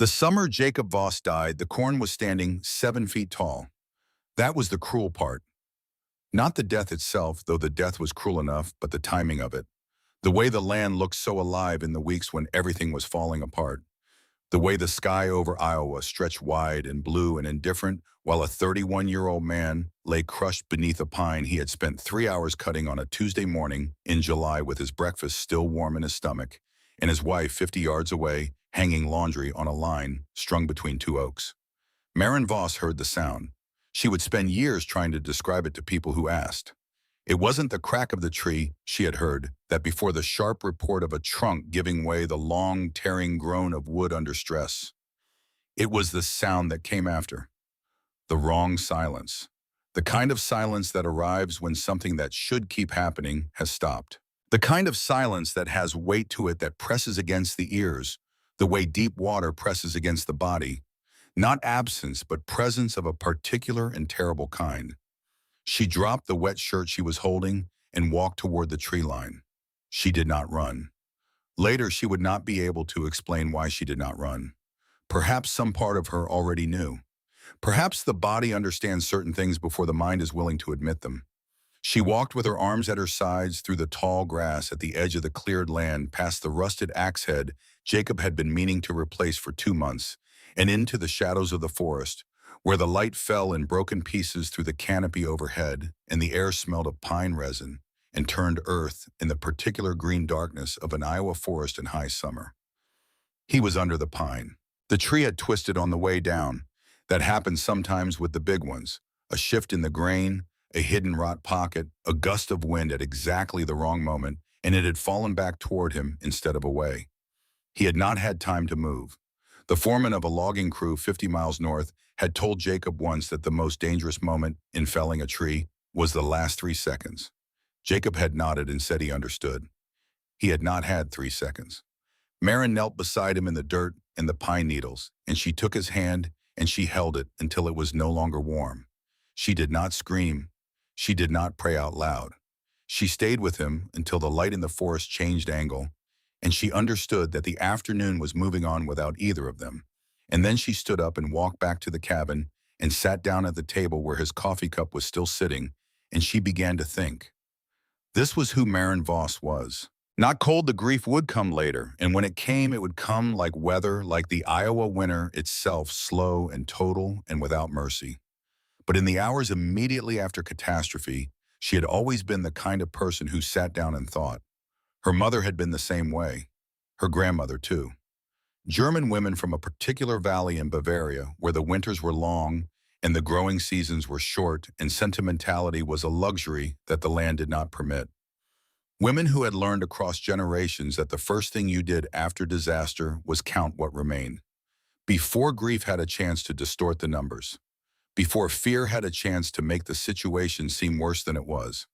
The summer Jacob Voss died, the corn was standing 7 feet tall. That was the cruel part. Not the death itself, though the death was cruel enough, but the timing of it. The way the land looked so alive in the weeks when everything was falling apart. The way the sky over Iowa stretched wide and blue and indifferent, while a 31-year-old man lay crushed beneath a pine he had spent 3 hours cutting on a Tuesday morning in July with his breakfast still warm in his stomach, and his wife 50 yards away, hanging laundry on a line strung between two oaks. Maren Voss heard the sound. She would spend years trying to describe it to people who asked. It wasn't the crack of the tree she had heard, that before the sharp report of a trunk giving way, the long, tearing groan of wood under stress. It was the sound that came after. The wrong silence. The kind of silence that arrives when something that should keep happening has stopped. The kind of silence that has weight to it, that presses against the ears, the way deep water presses against the body. Not absence, but presence of a particular and terrible kind. She dropped the wet shirt she was holding and walked toward the tree line. She did not run. Later, she would not be able to explain why she did not run. Perhaps some part of her already knew. Perhaps the body understands certain things before the mind is willing to admit them. She walked with her arms at her sides through the tall grass at the edge of the cleared land, past the rusted axe head Jacob had been meaning to replace for 2 months, and into the shadows of the forest, where the light fell in broken pieces through the canopy overhead, and the air smelled of pine resin and turned earth in the particular green darkness of an Iowa forest in high summer. He was under the pine. The tree had twisted on the way down. That happens sometimes with the big ones. A shift in the grain, a hidden rot pocket, a gust of wind at exactly the wrong moment, and it had fallen back toward him instead of away. He had not had time to move. The foreman of a logging crew 50 miles north had told Jacob once that the most dangerous moment in felling a tree was the last 3 seconds. Jacob had nodded and said he understood. He had not had 3 seconds. Maren knelt beside him in the dirt and the pine needles, and she took his hand and she held it until it was no longer warm. She did not scream. She did not pray out loud. She stayed with him until the light in the forest changed angle, and she understood that the afternoon was moving on without either of them. And then she stood up and walked back to the cabin and sat down at the table where his coffee cup was still sitting, and she began to think. This was who Maren Voss was. Not cold, the grief would come later, and when it came, it would come like weather, like the Iowa winter itself, slow and total and without mercy. But in the hours immediately after catastrophe, she had always been the kind of person who sat down and thought. Her mother had been the same way. Her grandmother, too. German women from a particular valley in Bavaria, where the winters were long and the growing seasons were short and sentimentality was a luxury that the land did not permit. Women who had learned across generations that the first thing you did after disaster was count what remained. Before grief had a chance to distort the numbers. Before fear had a chance to make the situation seem worse than it was.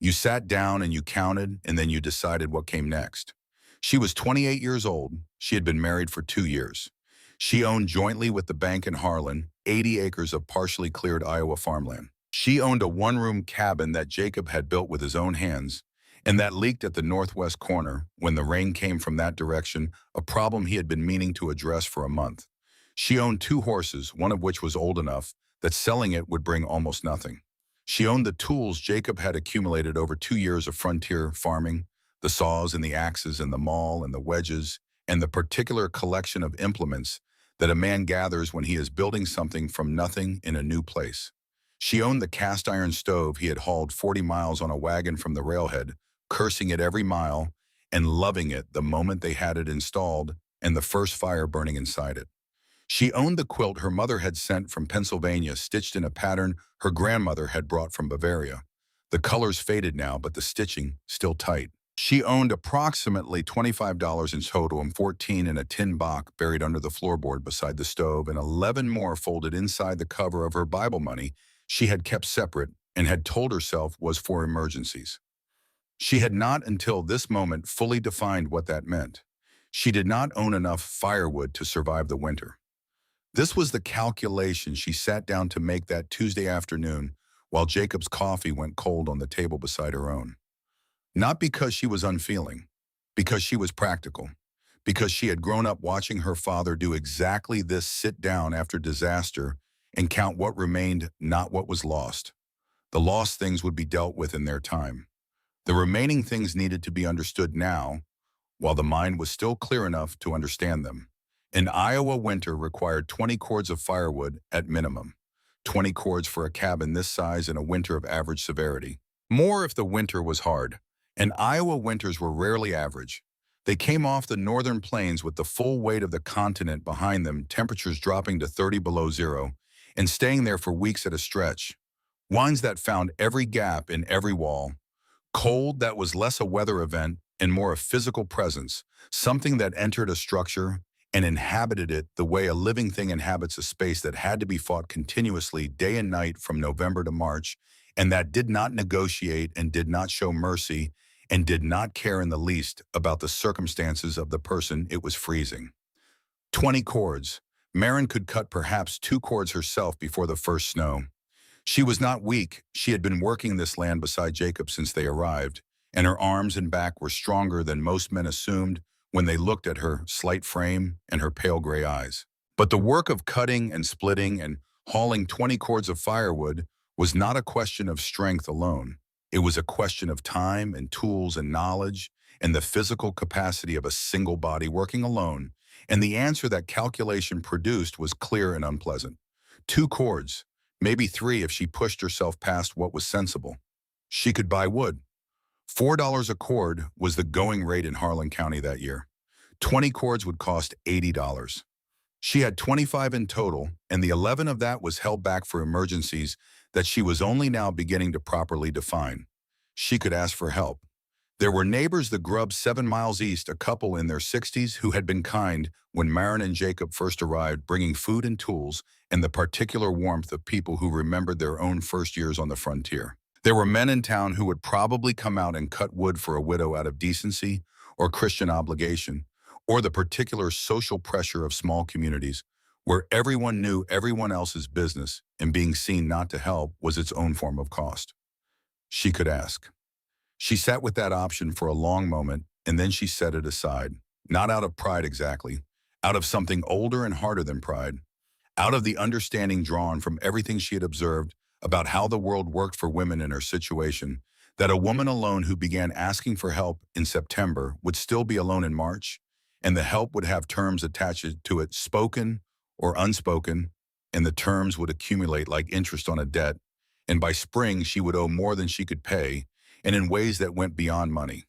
You sat down and you counted, and then you decided what came next. She was 28 years old. She had been married for 2 years. She owned jointly with the bank in Harlan 80 acres of partially cleared Iowa farmland. She owned a one-room cabin that Jacob had built with his own hands, and that leaked at the northwest corner when the rain came from that direction, a problem he had been meaning to address for a month. She owned 2 horses, one of which was old enough that selling it would bring almost nothing. She owned the tools Jacob had accumulated over 2 years of frontier farming, the saws and the axes and the maul and the wedges, and the particular collection of implements that a man gathers when he is building something from nothing in a new place. She owned the cast iron stove he had hauled 40 miles on a wagon from the railhead, cursing it every mile and loving it the moment they had it installed and the first fire burning inside it. She owned the quilt her mother had sent from Pennsylvania, stitched in a pattern her grandmother had brought from Bavaria. The colors faded now, but the stitching still tight. She owned approximately $25 in total, and 14 in a tin box buried under the floorboard beside the stove, and 11 more folded inside the cover of her Bible money she had kept separate and had told herself was for emergencies. She had not until this moment fully defined what that meant. She did not own enough firewood to survive the winter. This was the calculation she sat down to make that Tuesday afternoon while Jacob's coffee went cold on the table beside her own. Not because she was unfeeling, because she was practical, because she had grown up watching her father do exactly this: sit down after disaster and count what remained, not what was lost. The lost things would be dealt with in their time. The remaining things needed to be understood now, while the mind was still clear enough to understand them. An Iowa winter required 20 cords of firewood at minimum, 20 cords for a cabin this size in a winter of average severity. More if the winter was hard. And Iowa winters were rarely average. They came off the northern plains with the full weight of the continent behind them, temperatures dropping to 30 below zero, and staying there for weeks at a stretch. Winds that found every gap in every wall. Cold that was less a weather event and more a physical presence, something that entered a structure and inhabited it the way a living thing inhabits a space that had to be fought continuously day and night from November to March, and that did not negotiate and did not show mercy and did not care in the least about the circumstances of the person it was freezing. 20 cords. Marin could cut perhaps 2 cords herself before the first snow. She was not weak. She had been working this land beside Jacob since they arrived, and her arms and back were stronger than most men assumed when they looked at her slight frame and her pale gray eyes. But the work of cutting and splitting and hauling 20 cords of firewood was not a question of strength alone. It was a question of time and tools and knowledge and the physical capacity of a single body working alone, and the answer that calculation produced was clear and unpleasant. 2 cords. Maybe 3 if she pushed herself past what was sensible. She could buy wood. $4 a cord was the going rate in Harlan County that year. 20 cords would cost $80. She had 25 in total, and the 11 of that was held back for emergencies that she was only now beginning to properly define. She could ask for help. There were neighbors the grub 7 miles east, a couple in their 60s who had been kind when Marin and Jacob first arrived, bringing food and tools and the particular warmth of people who remembered their own first years on the frontier. There were men in town who would probably come out and cut wood for a widow out of decency or Christian obligation, or the particular social pressure of small communities, where everyone knew everyone else's business and being seen not to help was its own form of cost. She could ask. She sat with that option for a long moment, and then she set it aside, not out of pride exactly, out of something older and harder than pride, out of the understanding drawn from everything she had observed about how the world worked for women in her situation, that a woman alone who began asking for help in September would still be alone in March, and the help would have terms attached to it, spoken or unspoken, and the terms would accumulate like interest on a debt, and by spring she would owe more than she could pay, and in ways that went beyond money.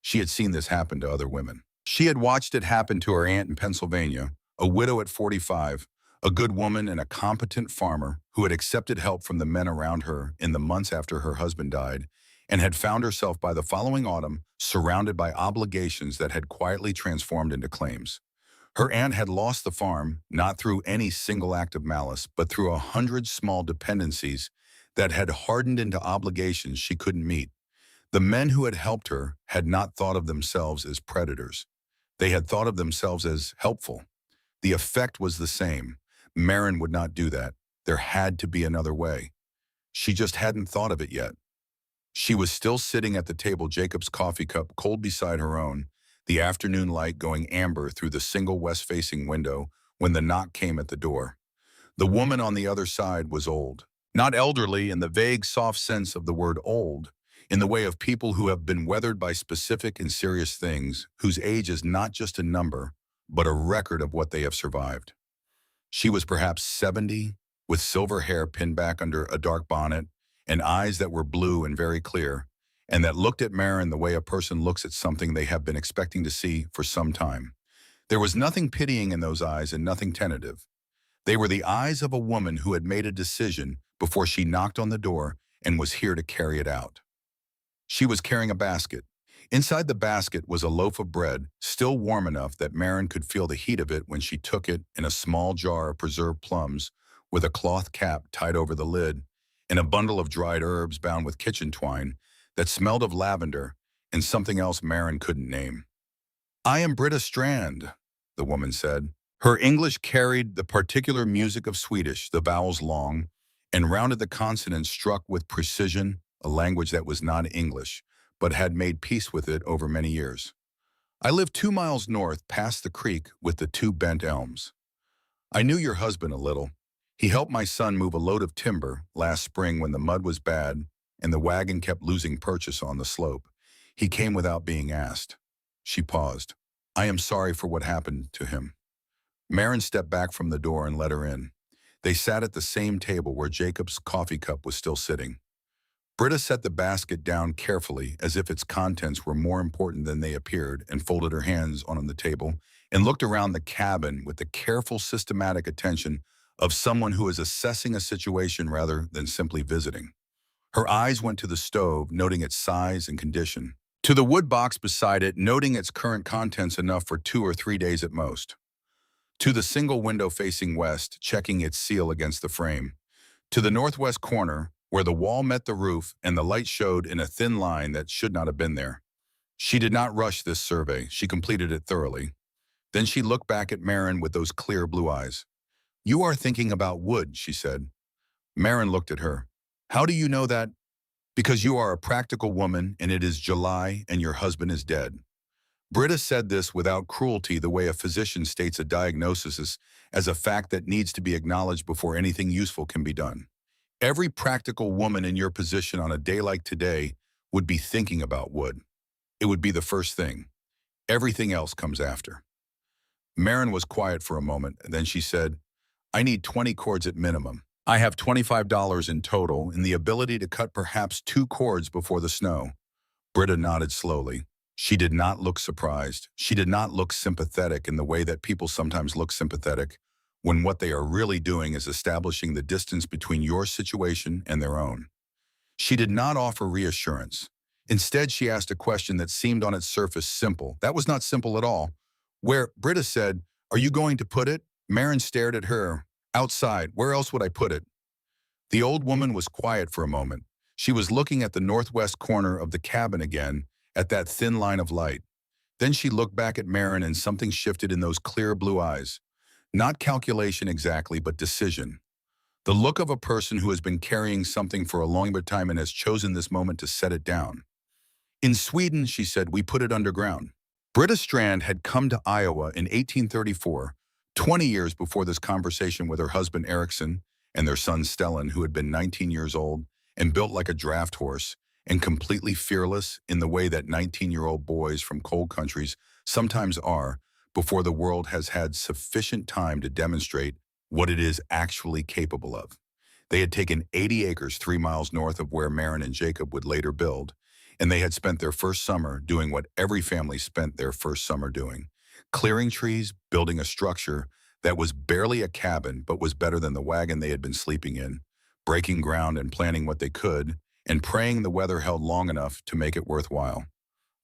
She had seen this happen to other women. She had watched it happen to her aunt in Pennsylvania, a widow at 45, a good woman and a competent farmer who had accepted help from the men around her in the months after her husband died, and had found herself by the following autumn surrounded by obligations that had quietly transformed into claims. Her aunt had lost the farm, not through any single act of malice, but through 100 small dependencies that had hardened into obligations she couldn't meet. The men who had helped her had not thought of themselves as predators. They had thought of themselves as helpful. The effect was the same. Marin would not do that. There had to be another way. She just hadn't thought of it yet. She was still sitting at the table, Jacob's coffee cup cold beside her own, the afternoon light going amber through the single west-facing window when the knock came at the door. The woman on the other side was old. Not elderly in the vague, soft sense of the word old, in the way of people who have been weathered by specific and serious things, whose age is not just a number, but a record of what they have survived. She was perhaps 70, with silver hair pinned back under a dark bonnet, and eyes that were blue and very clear, and that looked at Marin the way a person looks at something they have been expecting to see for some time. There was nothing pitying in those eyes and nothing tentative. They were the eyes of a woman who had made a decision before she knocked on the door and was here to carry it out. She was carrying a basket. Inside the basket was a loaf of bread, still warm enough that Marin could feel the heat of it when she took it, in a small jar of preserved plums with a cloth cap tied over the lid, and a bundle of dried herbs bound with kitchen twine that smelled of lavender and something else Marin couldn't name. "I am Britta Strand," the woman said. Her English carried the particular music of Swedish, the vowels long, and rounded the consonants struck with precision, a language that was not English, but had made peace with it over many years. I live 2 miles north past the creek with the two bent elms. I knew your husband a little. He helped my son move a load of timber last spring when the mud was bad and the wagon kept losing purchase on the slope. He came without being asked. She paused. I am sorry for what happened to him. Marin stepped back from the door and let her in. They sat at the same table where Jacob's coffee cup was still sitting. Britta set the basket down carefully as if its contents were more important than they appeared and folded her hands on the table and looked around the cabin with the careful, systematic attention of someone who is assessing a situation rather than simply visiting. Her eyes went to the stove, noting its size and condition. To the wood box beside it, noting its current contents enough for 2 or 3 days at most. To the single window facing west, checking its seal against the frame. To the northwest corner, where the wall met the roof and the light showed in a thin line that should not have been there. She did not rush this survey. She completed it thoroughly. Then she looked back at Marin with those clear blue eyes. You are thinking about wood, she said. Marin looked at her. How do you know that? Because you are a practical woman and it is July and your husband is dead. Britta said this without cruelty, the way a physician states a diagnosis as a fact that needs to be acknowledged before anything useful can be done. Every practical woman in your position on a day like today would be thinking about wood. It would be the first thing. Everything else comes after. Marin was quiet for a moment, and then she said, I need 20 cords at minimum. I have $25 in total and the ability to cut perhaps 2 cords before the snow. Britta nodded slowly. She did not look surprised. She did not look sympathetic in the way that people sometimes look sympathetic when what they are really doing is establishing the distance between your situation and their own. She did not offer reassurance. Instead, she asked a question that seemed on its surface simple. That was not simple at all. Where Britta said, are you going to put it? Marin stared at her. Outside. Where else would I put it? The old woman was quiet for a moment. She was looking at the northwest corner of the cabin again, at that thin line of light. Then she looked back at Marin and something shifted in those clear blue eyes. Not calculation exactly, but decision. The look of a person who has been carrying something for a long time and has chosen this moment to set it down. In Sweden, she said, we put it underground. Britta Strand had come to Iowa in 1834, 20 years before this conversation with her husband Erickson and their son Stellan, who had been 19 years old and built like a draft horse and completely fearless in the way that 19-year-old boys from cold countries sometimes are before the world has had sufficient time to demonstrate what it is actually capable of. They had taken 80 acres 3 miles north of where Marin and Jacob would later build, and they had spent their first summer doing what every family spent their first summer doing, clearing trees, building a structure that was barely a cabin but was better than the wagon they had been sleeping in, breaking ground and planning what they could, and praying the weather held long enough to make it worthwhile.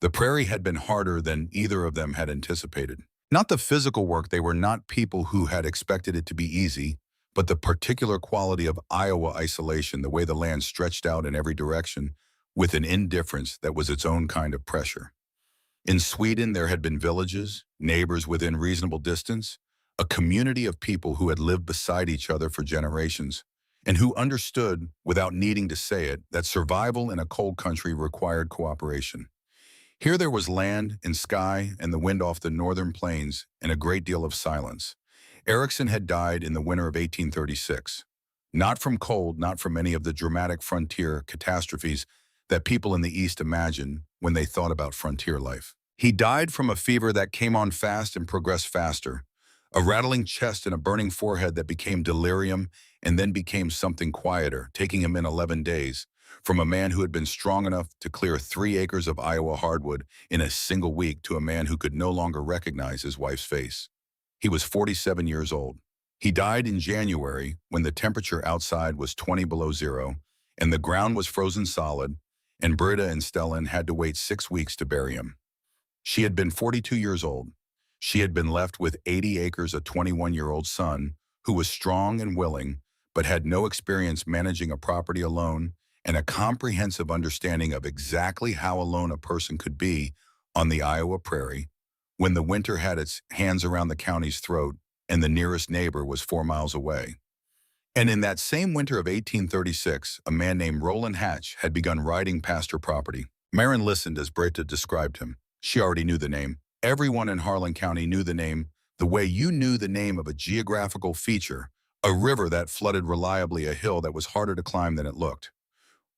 The prairie had been harder than either of them had anticipated. Not the physical work, they were not people who had expected it to be easy, but the particular quality of Iowa isolation, the way the land stretched out in every direction, with an indifference that was its own kind of pressure. In Sweden, there had been villages, neighbors within reasonable distance, a community of people who had lived beside each other for generations, and who understood, without needing to say it, that survival in a cold country required cooperation. Here there was land and sky and the wind off the northern plains and a great deal of silence. Erickson had died in the winter of 1836. Not from cold, not from any of the dramatic frontier catastrophes that people in the East imagine when they thought about frontier life. He died from a fever that came on fast and progressed faster, a rattling chest and a burning forehead that became delirium and then became something quieter, taking him in 11 days, from a man who had been strong enough to clear 3 acres of Iowa hardwood in a single week to a man who could no longer recognize his wife's face. He was 47 years old. He died in January when the temperature outside was 20 below zero and the ground was frozen solid, and Britta and Stellan had to wait 6 weeks to bury him. She had been 42 years old. She had been left with 80 acres, a 21-year-old son who was strong and willing, but had no experience managing a property alone and a comprehensive understanding of exactly how alone a person could be on the Iowa prairie when the winter had its hands around the county's throat and the nearest neighbor was 4 miles away. And in that same winter of 1836, a man named Roland Hatch had begun riding past her property. Marin listened as Britta described him. She already knew the name. Everyone in Harlan County knew the name the way you knew the name of a geographical feature, a river that flooded reliably a hill that was harder to climb than it looked.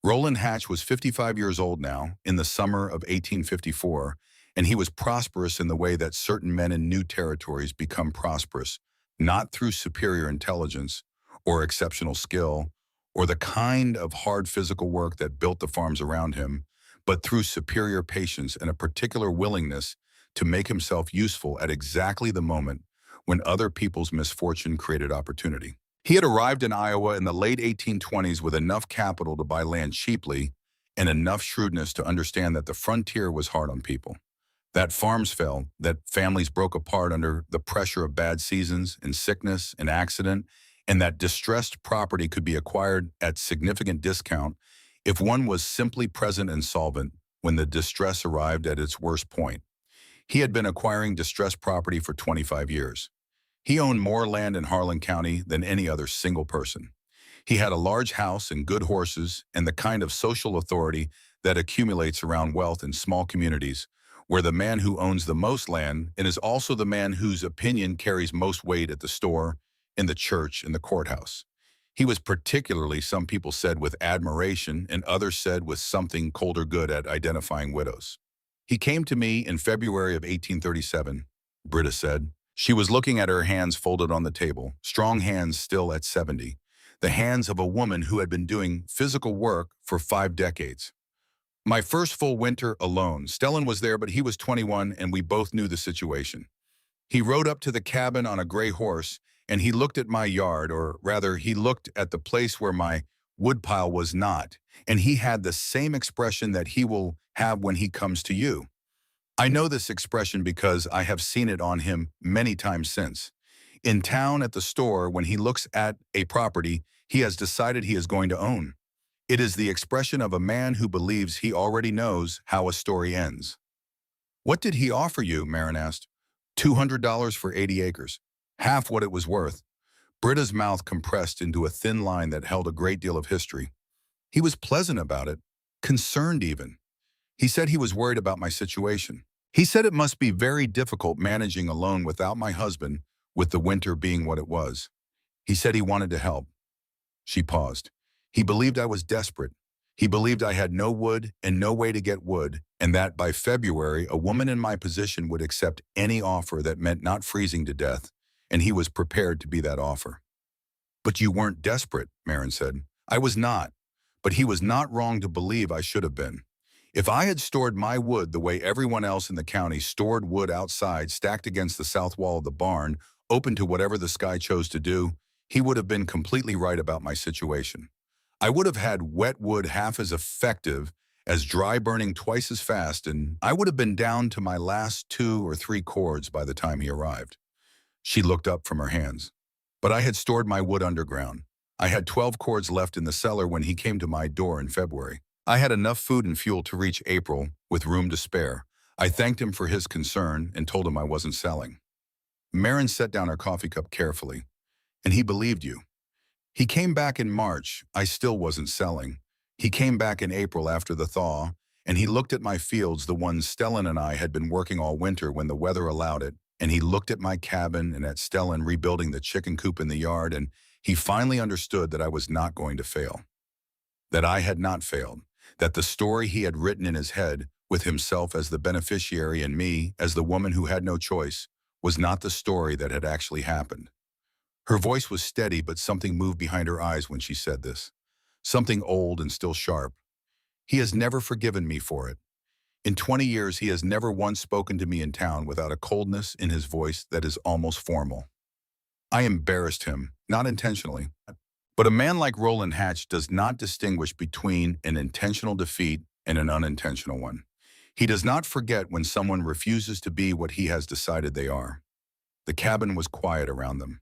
Roland Hatch was 55 years old now, in the summer of 1854, and he was prosperous in the way that certain men in new territories become prosperous, not through superior intelligence or exceptional skill, or the kind of hard physical work that built the farms around him, but through superior patience and a particular willingness to make himself useful at exactly the moment when other people's misfortune created opportunity. He had arrived in Iowa in the late 1820s with enough capital to buy land cheaply and enough shrewdness to understand that the frontier was hard on people, that farms fell, that families broke apart under the pressure of bad seasons and sickness and accident, and that distressed property could be acquired at significant discount if one was simply present and solvent when the distress arrived at its worst point. He had been acquiring distressed property for 25 years. He owned more land in Harlan County than any other single person. He had a large house and good horses and the kind of social authority that accumulates around wealth in small communities, where the man who owns the most land and is also the man whose opinion carries most weight at the store, in the church, in the courthouse. He was particularly, some people said, with admiration, and others said with something cold or good at identifying widows. He came to me in February of 1837, Britta said. She was looking at her hands folded on the table, strong hands still at 70, the hands of a woman who had been doing physical work for 5 decades. My first full winter alone. Stellan was there, but he was 21, and we both knew the situation. He rode up to the cabin on a gray horse, and he looked at my yard, or rather, he looked at the place where my woodpile was not, and he had the same expression that he will have when he comes to you. I know this expression because I have seen it on him many times since. In town, at the store, when he looks at a property he has decided he is going to own. It is the expression of a man who believes he already knows how a story ends. What did he offer you? Marin asked. $200 for 80 acres, half what it was worth. Britta's mouth compressed into a thin line that held a great deal of history. He was pleasant about it, concerned even. He said he was worried about my situation. He said it must be very difficult managing alone without my husband, with the winter being what it was. He said he wanted to help. She paused. He believed I was desperate. He believed I had no wood and no way to get wood, and that by February a woman in my position would accept any offer that meant not freezing to death, and he was prepared to be that offer. But you weren't desperate, Marin said. I was not, but he was not wrong to believe I should have been. If I had stored my wood the way everyone else in the county stored wood outside, stacked against the south wall of the barn, open to whatever the sky chose to do, he would have been completely right about my situation. I would have had wet wood half as effective as dry burning twice as fast, and I would have been down to my last 2 or 3 cords by the time he arrived. She looked up from her hands. But I had stored my wood underground. I had 12 cords left in the cellar when he came to my door in February. I had enough food and fuel to reach April, with room to spare. I thanked him for his concern and told him I wasn't selling. Marin set down her coffee cup carefully. And he believed you. He came back in March. I still wasn't selling. He came back in April after the thaw, and he looked at my fields, the ones Stellan and I had been working all winter when the weather allowed it, and he looked at my cabin and at Stellan rebuilding the chicken coop in the yard, and he finally understood that I was not going to fail. That I had not failed. That the story he had written in his head, with himself as the beneficiary and me as the woman who had no choice, was not the story that had actually happened. Her voice was steady, but something moved behind her eyes when she said this. Something old and still sharp. He has never forgiven me for it. In 20 years, he has never once spoken to me in town without a coldness in his voice that is almost formal. I embarrassed him, not intentionally. But a man like Roland Hatch does not distinguish between an intentional defeat and an unintentional one. He does not forget when someone refuses to be what he has decided they are. The cabin was quiet around them.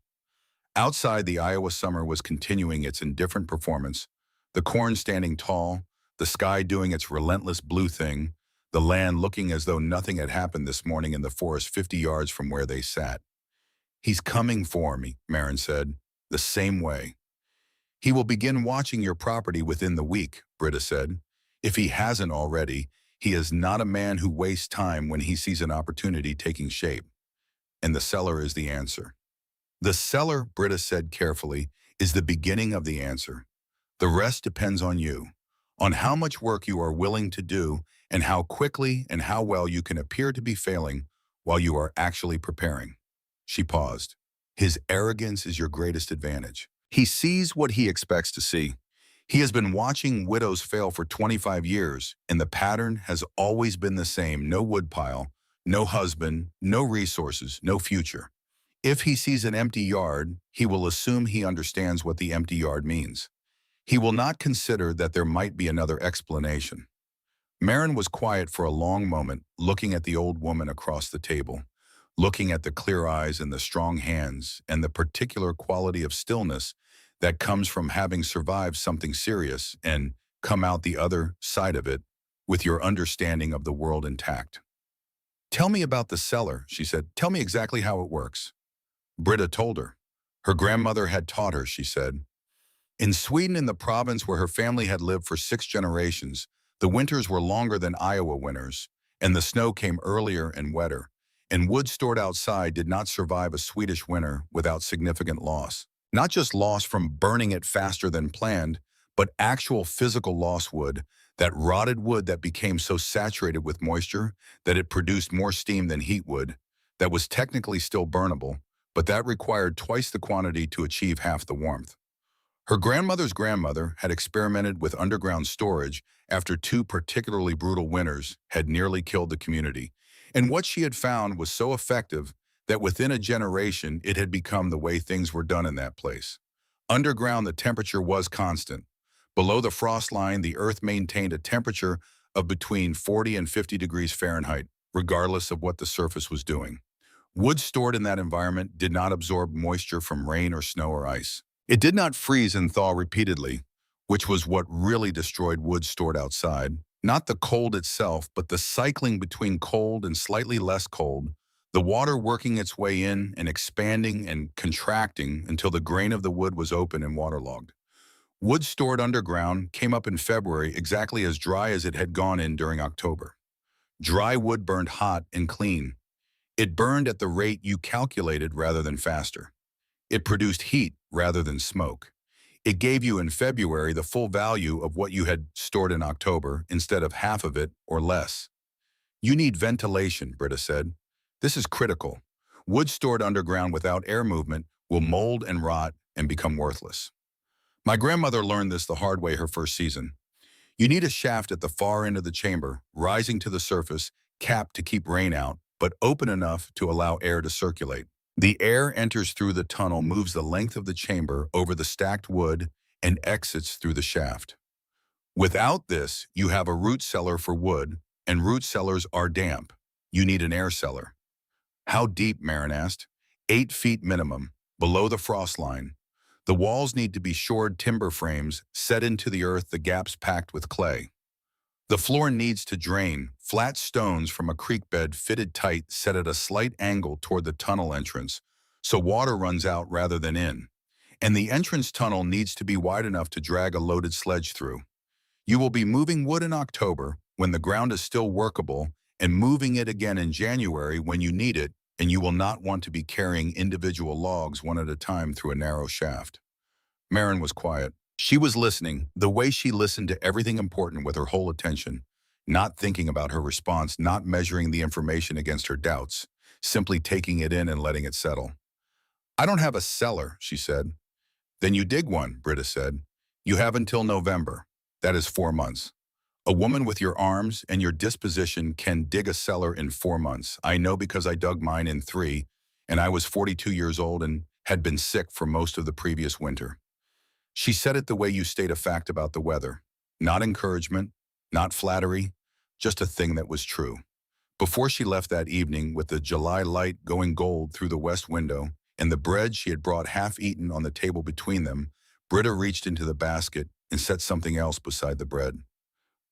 Outside, the Iowa summer was continuing its indifferent performance, the corn standing tall, the sky doing its relentless blue thing, the land looking as though nothing had happened this morning in the forest 50 yards from where they sat. He's coming for me, Marin said, the same way. He will begin watching your property within the week, Britta said. If he hasn't already, He is not a man who wastes time when he sees an opportunity taking shape. And the cellar is the answer. The cellar, Britta said carefully, is the beginning of the answer. The rest depends on you, on how much work you are willing to do and how quickly and how well you can appear to be failing while you are actually preparing. She paused. His arrogance is your greatest advantage. He sees what he expects to see. He has been watching widows fail for 25 years, and the pattern has always been the same: no woodpile, no husband, no resources, no future. If he sees an empty yard, he will assume he understands what the empty yard means. He will not consider that there might be another explanation. Marin was quiet for a long moment, looking at the old woman across the table, looking at the clear eyes and the strong hands and the particular quality of stillness that comes from having survived something serious and come out the other side of it with your understanding of the world intact. "Tell me about the cellar," she said. "Tell me exactly how it works." Britta told her. Her grandmother had taught her, she said. In Sweden, in the province where her family had lived for 6 generations, the winters were longer than Iowa winters, and the snow came earlier and wetter, and wood stored outside did not survive a Swedish winter without significant loss. Not just loss from burning it faster than planned, but actual physical loss: wood, that rotted wood that became so saturated with moisture that it produced more steam than heat wood, that was technically still burnable, but that required twice the quantity to achieve half the warmth. Her grandmother's grandmother had experimented with underground storage after 2 particularly brutal winters had nearly killed the community, and what she had found was so effective that within a generation it had become the way things were done in that place. Underground, the temperature was constant. Below the frost line, the earth maintained a temperature of between 40 and 50 degrees Fahrenheit, regardless of what the surface was doing. Wood stored in that environment did not absorb moisture from rain or snow or ice. It did not freeze and thaw repeatedly, which was what really destroyed wood stored outside. Not the cold itself, but the cycling between cold and slightly less cold, the water working its way in and expanding and contracting until the grain of the wood was open and waterlogged. Wood stored underground came up in February exactly as dry as it had gone in during October. Dry wood burned hot and clean. It burned at the rate you calculated rather than faster. It produced heat rather than smoke. It gave you in February the full value of what you had stored in October instead of half of it or less. "You need ventilation," Britta said. "This is critical. Wood stored underground without air movement will mold and rot and become worthless." My grandmother learned this the hard way her first season. You need a shaft at the far end of the chamber, rising to the surface, capped to keep rain out, but open enough to allow air to circulate. The air enters through the tunnel, moves the length of the chamber over the stacked wood, and exits through the shaft. Without this, you have a root cellar for wood, and root cellars are damp. You need an air cellar. "How deep?" Marin asked. 8 feet minimum, below the frost line. The walls need to be shored timber frames set into the earth, the gaps packed with clay. The floor needs to drain, flat stones from a creek bed fitted tight set at a slight angle toward the tunnel entrance, so water runs out rather than in. And the entrance tunnel needs to be wide enough to drag a loaded sledge through. You will be moving wood in October when the ground is still workable, and moving it again in January when you need it, and you will not want to be carrying individual logs one at a time through a narrow shaft. Marin was quiet. She was listening, the way she listened to everything important with her whole attention, not thinking about her response, not measuring the information against her doubts, simply taking it in and letting it settle. "I don't have a cellar," she said. "Then you dig one," Britta said. "You have until November. That is 4 months. A woman with your arms and your disposition can dig a cellar in 4 months. I know because I dug mine in 3, and I was 42 years old and had been sick for most of the previous winter." She said it the way you state a fact about the weather. Not encouragement, not flattery, just a thing that was true. Before she left that evening, with the July light going gold through the west window and the bread she had brought half-eaten on the table between them, Britta reached into the basket and set something else beside the bread.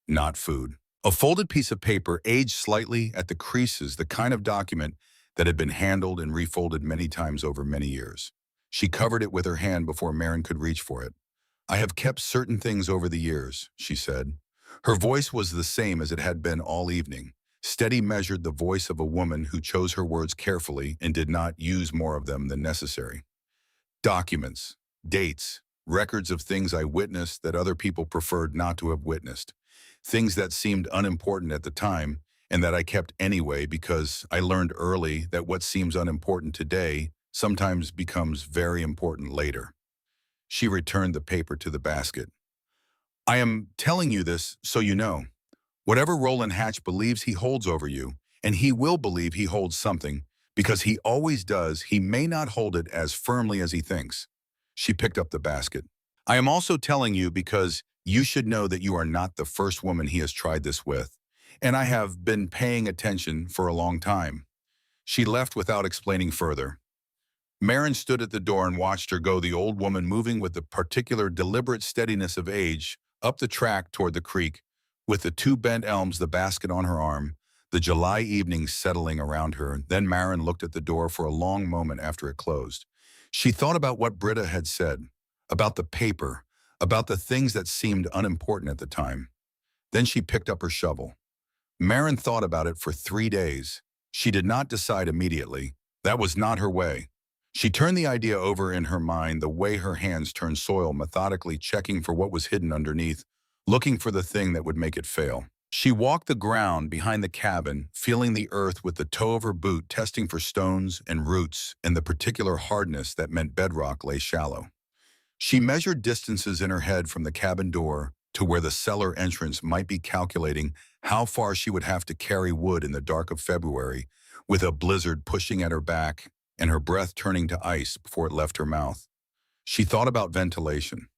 Not food. A folded piece of paper, aged slightly at the creases, the kind of document that had been handled and refolded many times over many years. She covered it with her hand before Marin could reach for it. "I have kept certain things over the years," she said. Her voice was the same as it had been all evening, steady measured, the voice of a woman who chose her words carefully and did not use more of them than necessary. Documents, dates, records of things I witnessed that other people preferred not to have witnessed. Things that seemed unimportant at the time and that I kept anyway because I learned early that what seems unimportant today sometimes becomes very important later. She returned the paper to the basket. I am telling you this so you know. Whatever Roland Hatch believes he holds over you, and he will believe he holds something, because he always does, he may not hold it as firmly as he thinks. She picked up the basket. I am also telling you because you should know that you are not the first woman he has tried this with, and I have been paying attention for a long time. She left without explaining further. Marin stood at the door and watched her go, the old woman moving with the particular deliberate steadiness of age, up the track toward the creek, with the two bent elms, the basket on her arm, the July evening settling around her. Then Marin looked at the door for a long moment after it closed. She thought about what Britta had said, about the paper, about the things that seemed unimportant at the time. Then she picked up her shovel. Marin thought about it for 3 days. She did not decide immediately. That was not her way. She turned the idea over in her mind, the way her hands turned soil, methodically checking for what was hidden underneath, looking for the thing that would make it fail. She walked the ground behind the cabin, feeling the earth with the toe of her boot, testing for stones and roots and the particular hardness that meant bedrock lay shallow. She measured distances in her head from the cabin door to where the cellar entrance might be, calculating how far she would have to carry wood in the dark of February, with a blizzard pushing at her back and her breath turning to ice before it left her mouth. She thought about ventilation.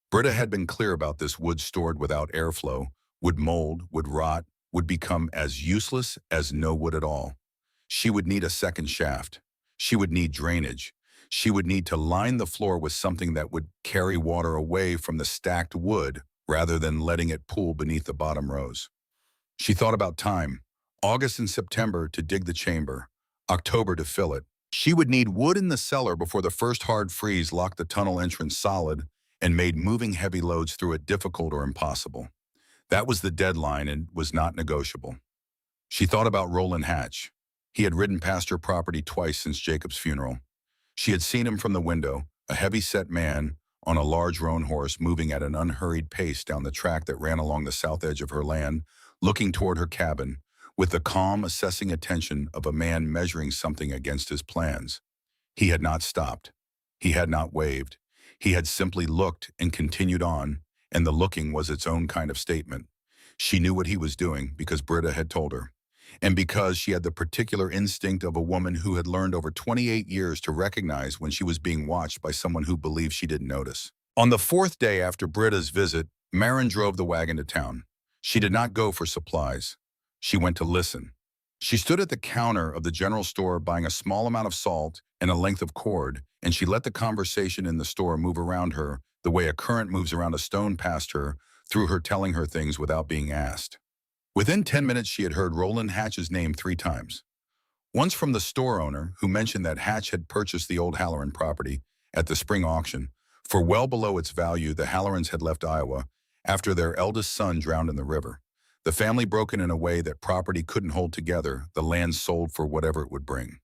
Britta had been clear about this. Wood stored without airflow would mold, would rot, would become as useless as no wood at all. She would need a second shaft. She would need drainage. She would need to line the floor with something that would carry water away from the stacked wood rather than letting it pool beneath the bottom rows. She thought about time. August and September to dig the chamber, October to fill it. She would need wood in the cellar before the first hard freeze locked the tunnel entrance solid and made moving heavy loads through it difficult or impossible. That was the deadline and was not negotiable. She thought about Roland Hatch. He had ridden past her property twice since Jacob's funeral. She had seen him from the window, a heavy-set man on a large roan horse moving at an unhurried pace down the track that ran along the south edge of her land, looking toward her cabin, with the calm, assessing attention of a man measuring something against his plans. He had not stopped. He had not waved. He had simply looked and continued on, and the looking was its own kind of statement. She knew what he was doing because Britta had told her, and because she had the particular instinct of a woman who had learned over 28 years to recognize when she was being watched by someone who believed she didn't notice. On the 4th day after Britta's visit, Marin drove the wagon to town. She did not go for supplies. She went to listen. She stood at the counter of the general store buying a small amount of salt and a length of cord, and she let the conversation in the store move around her the way a current moves around a stone past her, through her telling her things without being asked. Within 10 minutes, she had heard Roland Hatch's name 3 times. Once from the store owner, who mentioned that Hatch had purchased the old Halloran property at the spring auction for well below its value. The Hallorans had left Iowa after their eldest son drowned in the river. The family broken in a way that property couldn't hold together, the land sold for whatever it would bring.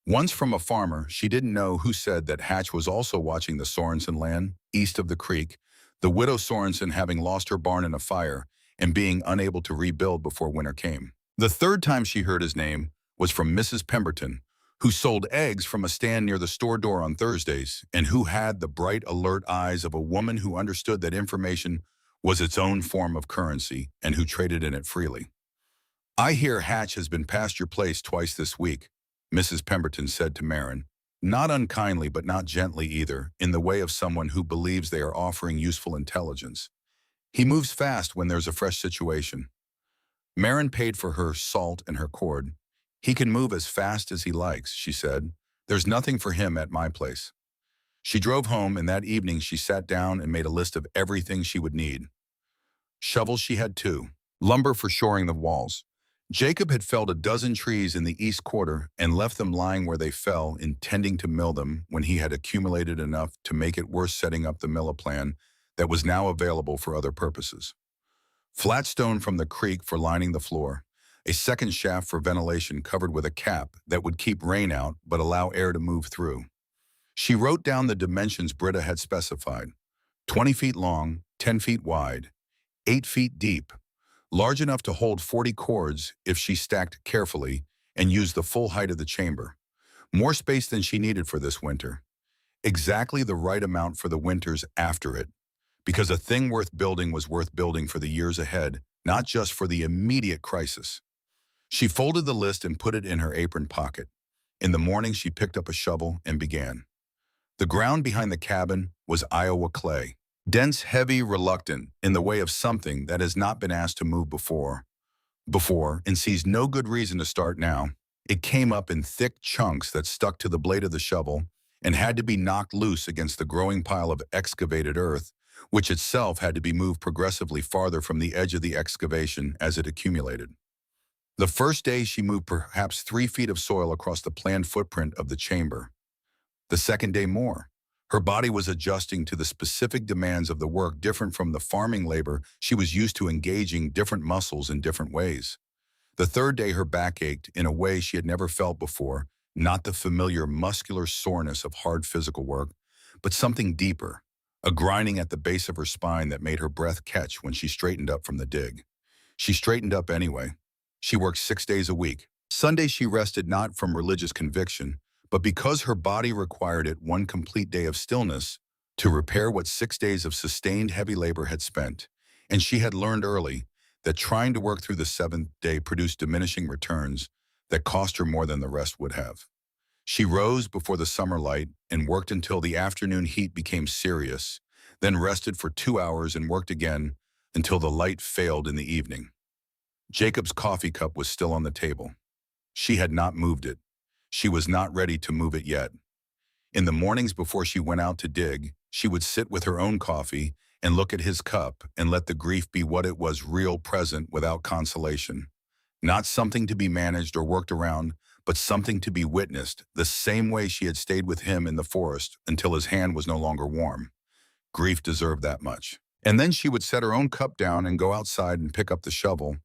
Once from a farmer, she didn't know who, said that Hatch was also watching the Sorensen land east of the creek, the widow Sorensen having lost her barn in a fire and being unable to rebuild before winter came. The 3rd time she heard his name was from Mrs. Pemberton, who sold eggs from a stand near the store door on Thursdays and who had the bright, alert eyes of a woman who understood that information was its own form of currency and who traded in it freely. "I hear Hatch has been past your place twice this week," Mrs. Pemberton said to Marin, not unkindly but not gently either, in the way of someone who believes they are offering useful intelligence. "He moves fast when there's a fresh situation." Marin paid for her salt and her cord. "He can move as fast as he likes," she said. "There's nothing for him at my place." She drove home, and that evening she sat down and made a list of everything she would need. Shovels she had 2. Lumber for shoring the walls. Jacob had felled a dozen trees in the east quarter and left them lying where they fell, intending to mill them when he had accumulated enough to make it worth setting up the miller plan that was now available for other purposes. Flat stone from the creek for lining the floor, a second shaft for ventilation covered with a cap that would keep rain out but allow air to move through. She wrote down the dimensions Britta had specified: 20 feet long, 10 feet wide, 8 feet deep, large enough to hold 40 cords if she stacked carefully and used the full height of the chamber. More space than she needed for this winter. Exactly the right amount for the winters after it, because a thing worth building was worth building for the years ahead, not just for the immediate crisis. She folded the list and put it in her apron pocket. In the morning, she picked up a shovel and began. The ground behind the cabin was Iowa clay. Dense, heavy, reluctant, in the way of something that has not been asked to move before, and sees no good reason to start now. It came up in thick chunks that stuck to the blade of the shovel and had to be knocked loose against the growing pile of excavated earth, which itself had to be moved progressively farther from the edge of the excavation as it accumulated. The first day she moved perhaps 3 feet of soil across the planned footprint of the chamber. The second day more. Her body was adjusting to the specific demands of the work, different from the farming labor she was used to, engaging different muscles in different ways. The third day her back ached in a way she had never felt before, not the familiar muscular soreness of hard physical work, but something deeper, a grinding at the base of her spine that made her breath catch when she straightened up from the dig. She straightened up anyway. She worked 6 days a week. Sunday she rested, not from religious conviction, but because her body required it, one complete day of stillness to repair what 6 days of sustained heavy labor had spent. And she had learned early that trying to work through the seventh day produced diminishing returns that cost her more than the rest would have. She rose before the summer light and worked until the afternoon heat became serious, then rested for 2 hours and worked again until the light failed in the evening. Jacob's coffee cup was still on the table. She had not moved it. She was not ready to move it yet. In the mornings before she went out to dig, she would sit with her own coffee and look at his cup and let the grief be what it was, real, present, without consolation. Not something to be managed or worked around, but something to be witnessed, the same way she had stayed with him in the forest until his hand was no longer warm. Grief deserved that much. And then she would set her own cup down and go outside and pick up the shovel,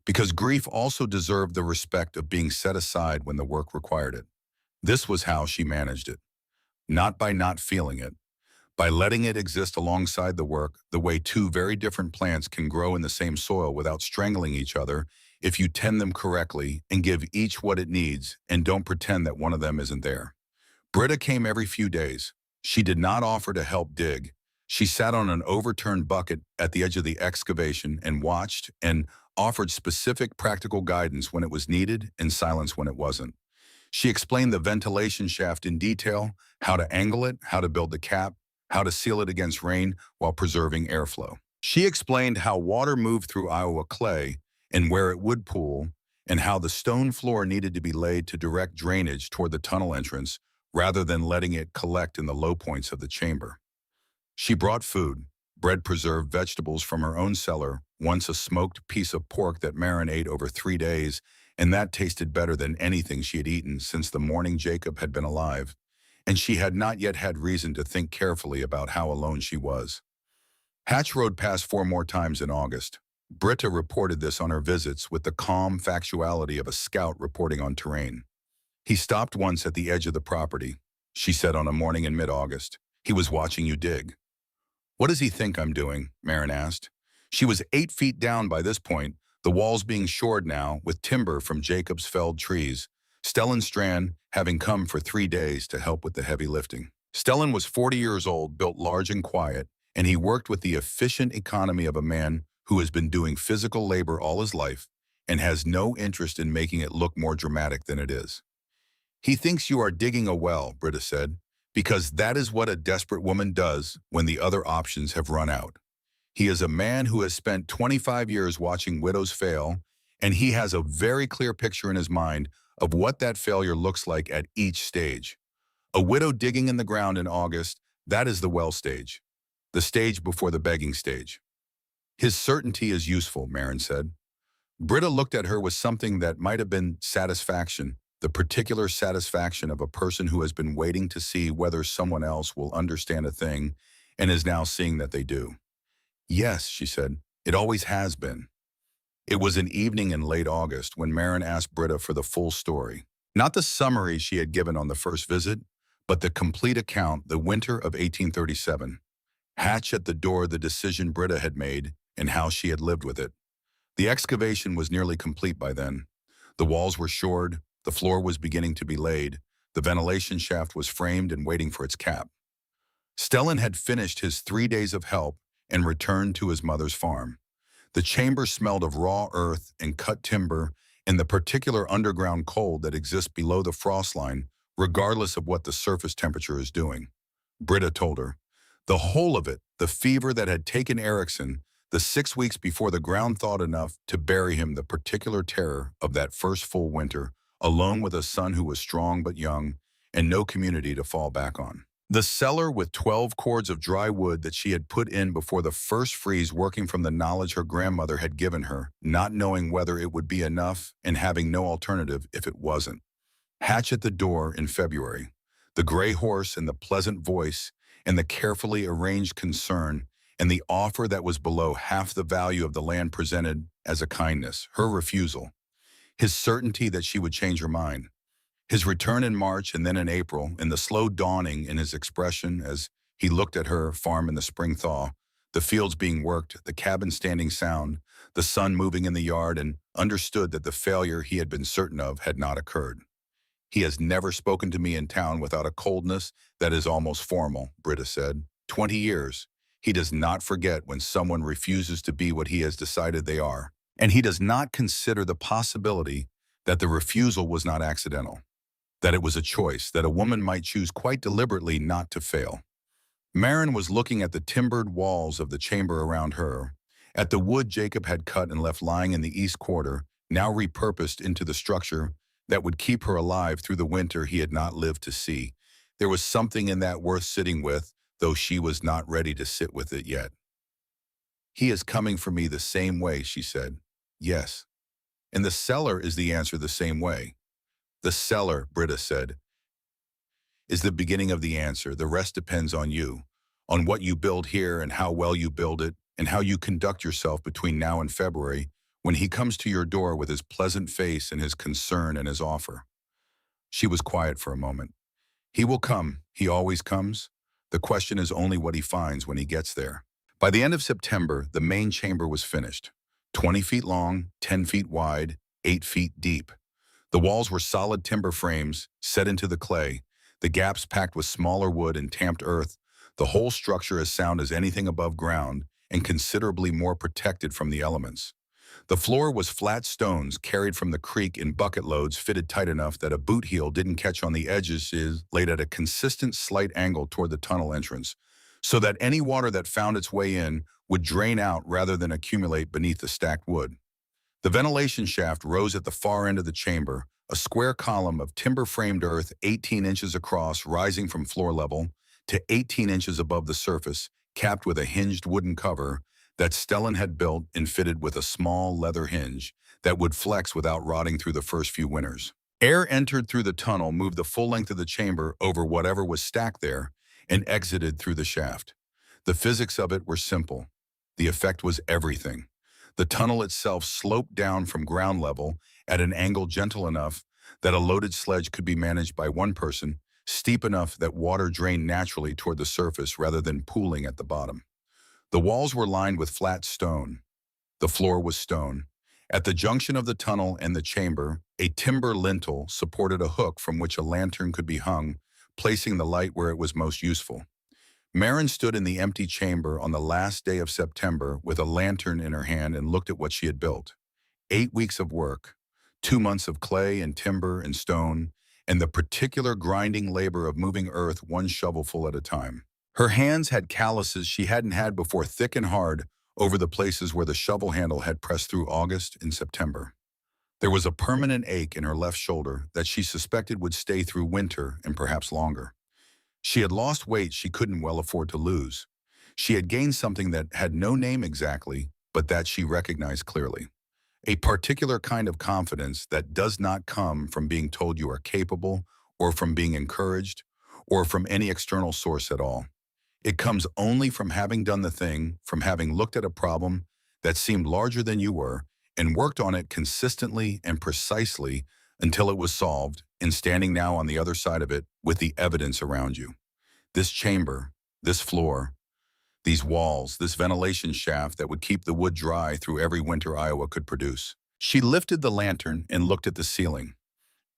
because grief also deserved the respect of being set aside when the work required it. This was how she managed it. Not by not feeling it, by letting it exist alongside the work, the way two very different plants can grow in the same soil without strangling each other if you tend them correctly and give each what it needs and don't pretend that one of them isn't there. Britta came every few days. She did not offer to help dig. She sat on an overturned bucket at the edge of the excavation and watched and offered specific practical guidance when it was needed and silence when it wasn't. She explained the ventilation shaft in detail, how to angle it, how to build the cap, how to seal it against rain while preserving airflow. She explained how water moved through Iowa clay and where it would pool, and how the stone floor needed to be laid to direct drainage toward the tunnel entrance rather than letting it collect in the low points of the chamber. She brought food, bread, preserved vegetables from her own cellar, once a smoked piece of pork that marinated over 3 days, and that tasted better than anything she had eaten since the morning Jacob had been alive, and she had not yet had reason to think carefully about how alone she was. Hatch rode past 4 more times in August. Britta reported this on her visits with the calm factuality of a scout reporting on terrain. He stopped once at the edge of the property, she said on a morning in mid-August. He was watching you dig. What does he think I'm doing? Marin asked. She was 8 feet down by this point, the walls being shored now with timber from Jacob's felled trees, Stellan Strand having come for 3 days to help with the heavy lifting. Stellan was 40 years old, built large and quiet, and he worked with the efficient economy of a man who has been doing physical labor all his life and has no interest in making it look more dramatic than it is. He thinks you are digging a well, Britta said, because that is what a desperate woman does when the other options have run out. He is a man who has spent 25 years watching widows fail, and he has a very clear picture in his mind of what that failure looks like at each stage. A widow digging in the ground in August, that is the well stage, the stage before the begging stage. His certainty is useful, Marin said. Britta looked at her with something that might have been satisfaction, the particular satisfaction of a person who has been waiting to see whether someone else will understand a thing and is now seeing that they do. Yes, she said, It always has been. It was an evening in late August when Marin asked Britta for the full story. Not the summary she had given on the first visit, but the complete account, the winter of 1837. Hatch at the door the decision Britta had made and how she had lived with it. The excavation was nearly complete by then. The walls were shored, the floor was beginning to be laid, the ventilation shaft was framed and waiting for its cap. Stellan had finished his 3 days of help and returned to his mother's farm. The chamber smelled of raw earth and cut timber and the particular underground cold that exists below the frost line, regardless of what the surface temperature is doing. Britta told her. The whole of it, the fever that had taken Erickson, the 6 weeks before the ground thawed enough to bury him, the particular terror of that first full winter, alone with a son who was strong but young, and no community to fall back on. The cellar with 12 cords of dry wood that she had put in before the first freeze, working from the knowledge her grandmother had given her, not knowing whether it would be enough and having no alternative if it wasn't. Hatch at the door in February. The gray horse and the pleasant voice and the carefully arranged concern and the offer that was below half the value of the land presented as a kindness, her refusal, his certainty that she would change her mind. His return in March and then in April, and the slow dawning in his expression as he looked at her farm in the spring thaw, the fields being worked, the cabin standing sound, the sun moving in the yard, and understood that the failure he had been certain of had not occurred. He has never spoken to me in town without a coldness that is almost formal, Britta said. 20 years. He does not forget when someone refuses to be what he has decided they are, and he does not consider the possibility that the refusal was not accidental, that it was a choice, that a woman might choose quite deliberately not to fail. Marin was looking at the timbered walls of the chamber around her, at the wood Jacob had cut and left lying in the east quarter, now repurposed into the structure that would keep her alive through the winter he had not lived to see. There was something in that worth sitting with, though she was not ready to sit with it yet. He is coming for me the same way, she said. Yes. And the cellar is the answer the same way. The cellar, Britta said, is the beginning of the answer. The rest depends on you, on what you build here and how well you build it, and how you conduct yourself between now and February, when he comes to your door with his pleasant face and his concern and his offer. She was quiet for a moment. He will come. He always comes. The question is only what he finds when he gets there. By the end of September, the main chamber was finished. 20 feet long, 10 feet wide, 8 feet deep. The walls were solid timber frames set into the clay, the gaps packed with smaller wood and tamped earth, the whole structure as sound as anything above ground and considerably more protected from the elements. The floor was flat stones carried from the creek in bucket loads, fitted tight enough that a boot heel didn't catch on the edges, laid at a consistent slight angle toward the tunnel entrance, so that any water that found its way in would drain out rather than accumulate beneath the stacked wood. The ventilation shaft rose at the far end of the chamber, a square column of timber-framed earth 18 inches across, rising from floor level to 18 inches above the surface, capped with a hinged wooden cover that Stellan had built and fitted with a small leather hinge that would flex without rotting through the first few winters. Air entered through the tunnel, moved the full length of the chamber over whatever was stacked there, and exited through the shaft. The physics of it were simple. The effect was everything. The tunnel itself sloped down from ground level at an angle gentle enough that a loaded sledge could be managed by one person, steep enough that water drained naturally toward the surface rather than pooling at the bottom. The walls were lined with flat stone. The floor was stone. At the junction of the tunnel and the chamber, a timber lintel supported a hook from which a lantern could be hung, placing the light where it was most useful. Marin stood in the empty chamber on the last day of September with a lantern in her hand and looked at what she had built. 8 weeks of work, 2 months of clay and timber and stone, and the particular grinding labor of moving earth one shovelful at a time. Her hands had calluses she hadn't had before, thick and hard, over the places where the shovel handle had pressed through August and September. There was a permanent ache in her left shoulder that she suspected would stay through winter and perhaps longer. She had lost weight she couldn't well afford to lose. She had gained something that had no name exactly, but that she recognized clearly. A particular kind of confidence that does not come from being told you are capable, or from being encouraged, or from any external source at all. It comes only from having done the thing, from having looked at a problem that seemed larger than you were, and worked on it consistently and precisely until it was solved, and standing now on the other side of it with the evidence around you. This chamber, this floor, these walls, this ventilation shaft that would keep the wood dry through every winter Iowa could produce. She lifted the lantern and looked at the ceiling.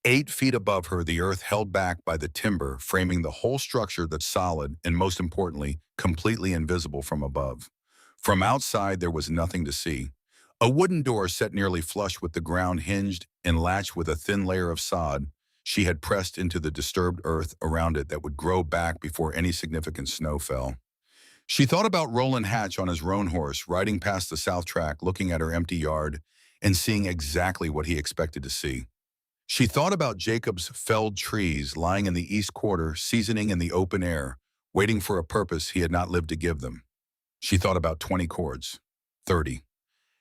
8 feet above her, the earth held back by the timber, framing the whole structure that's solid and, most importantly, completely invisible from above. From outside, there was nothing to see. A wooden door set nearly flush with the ground hinged and latched with a thin layer of sod she had pressed into the disturbed earth around it that would grow back before any significant snow fell. She thought about Roland Hatch on his roan horse, riding past the south track, looking at her empty yard and seeing exactly what he expected to see. She thought about Jacob's felled trees lying in the east quarter, seasoning in the open air, waiting for a purpose he had not lived to give them. She thought about 20 cords, 30,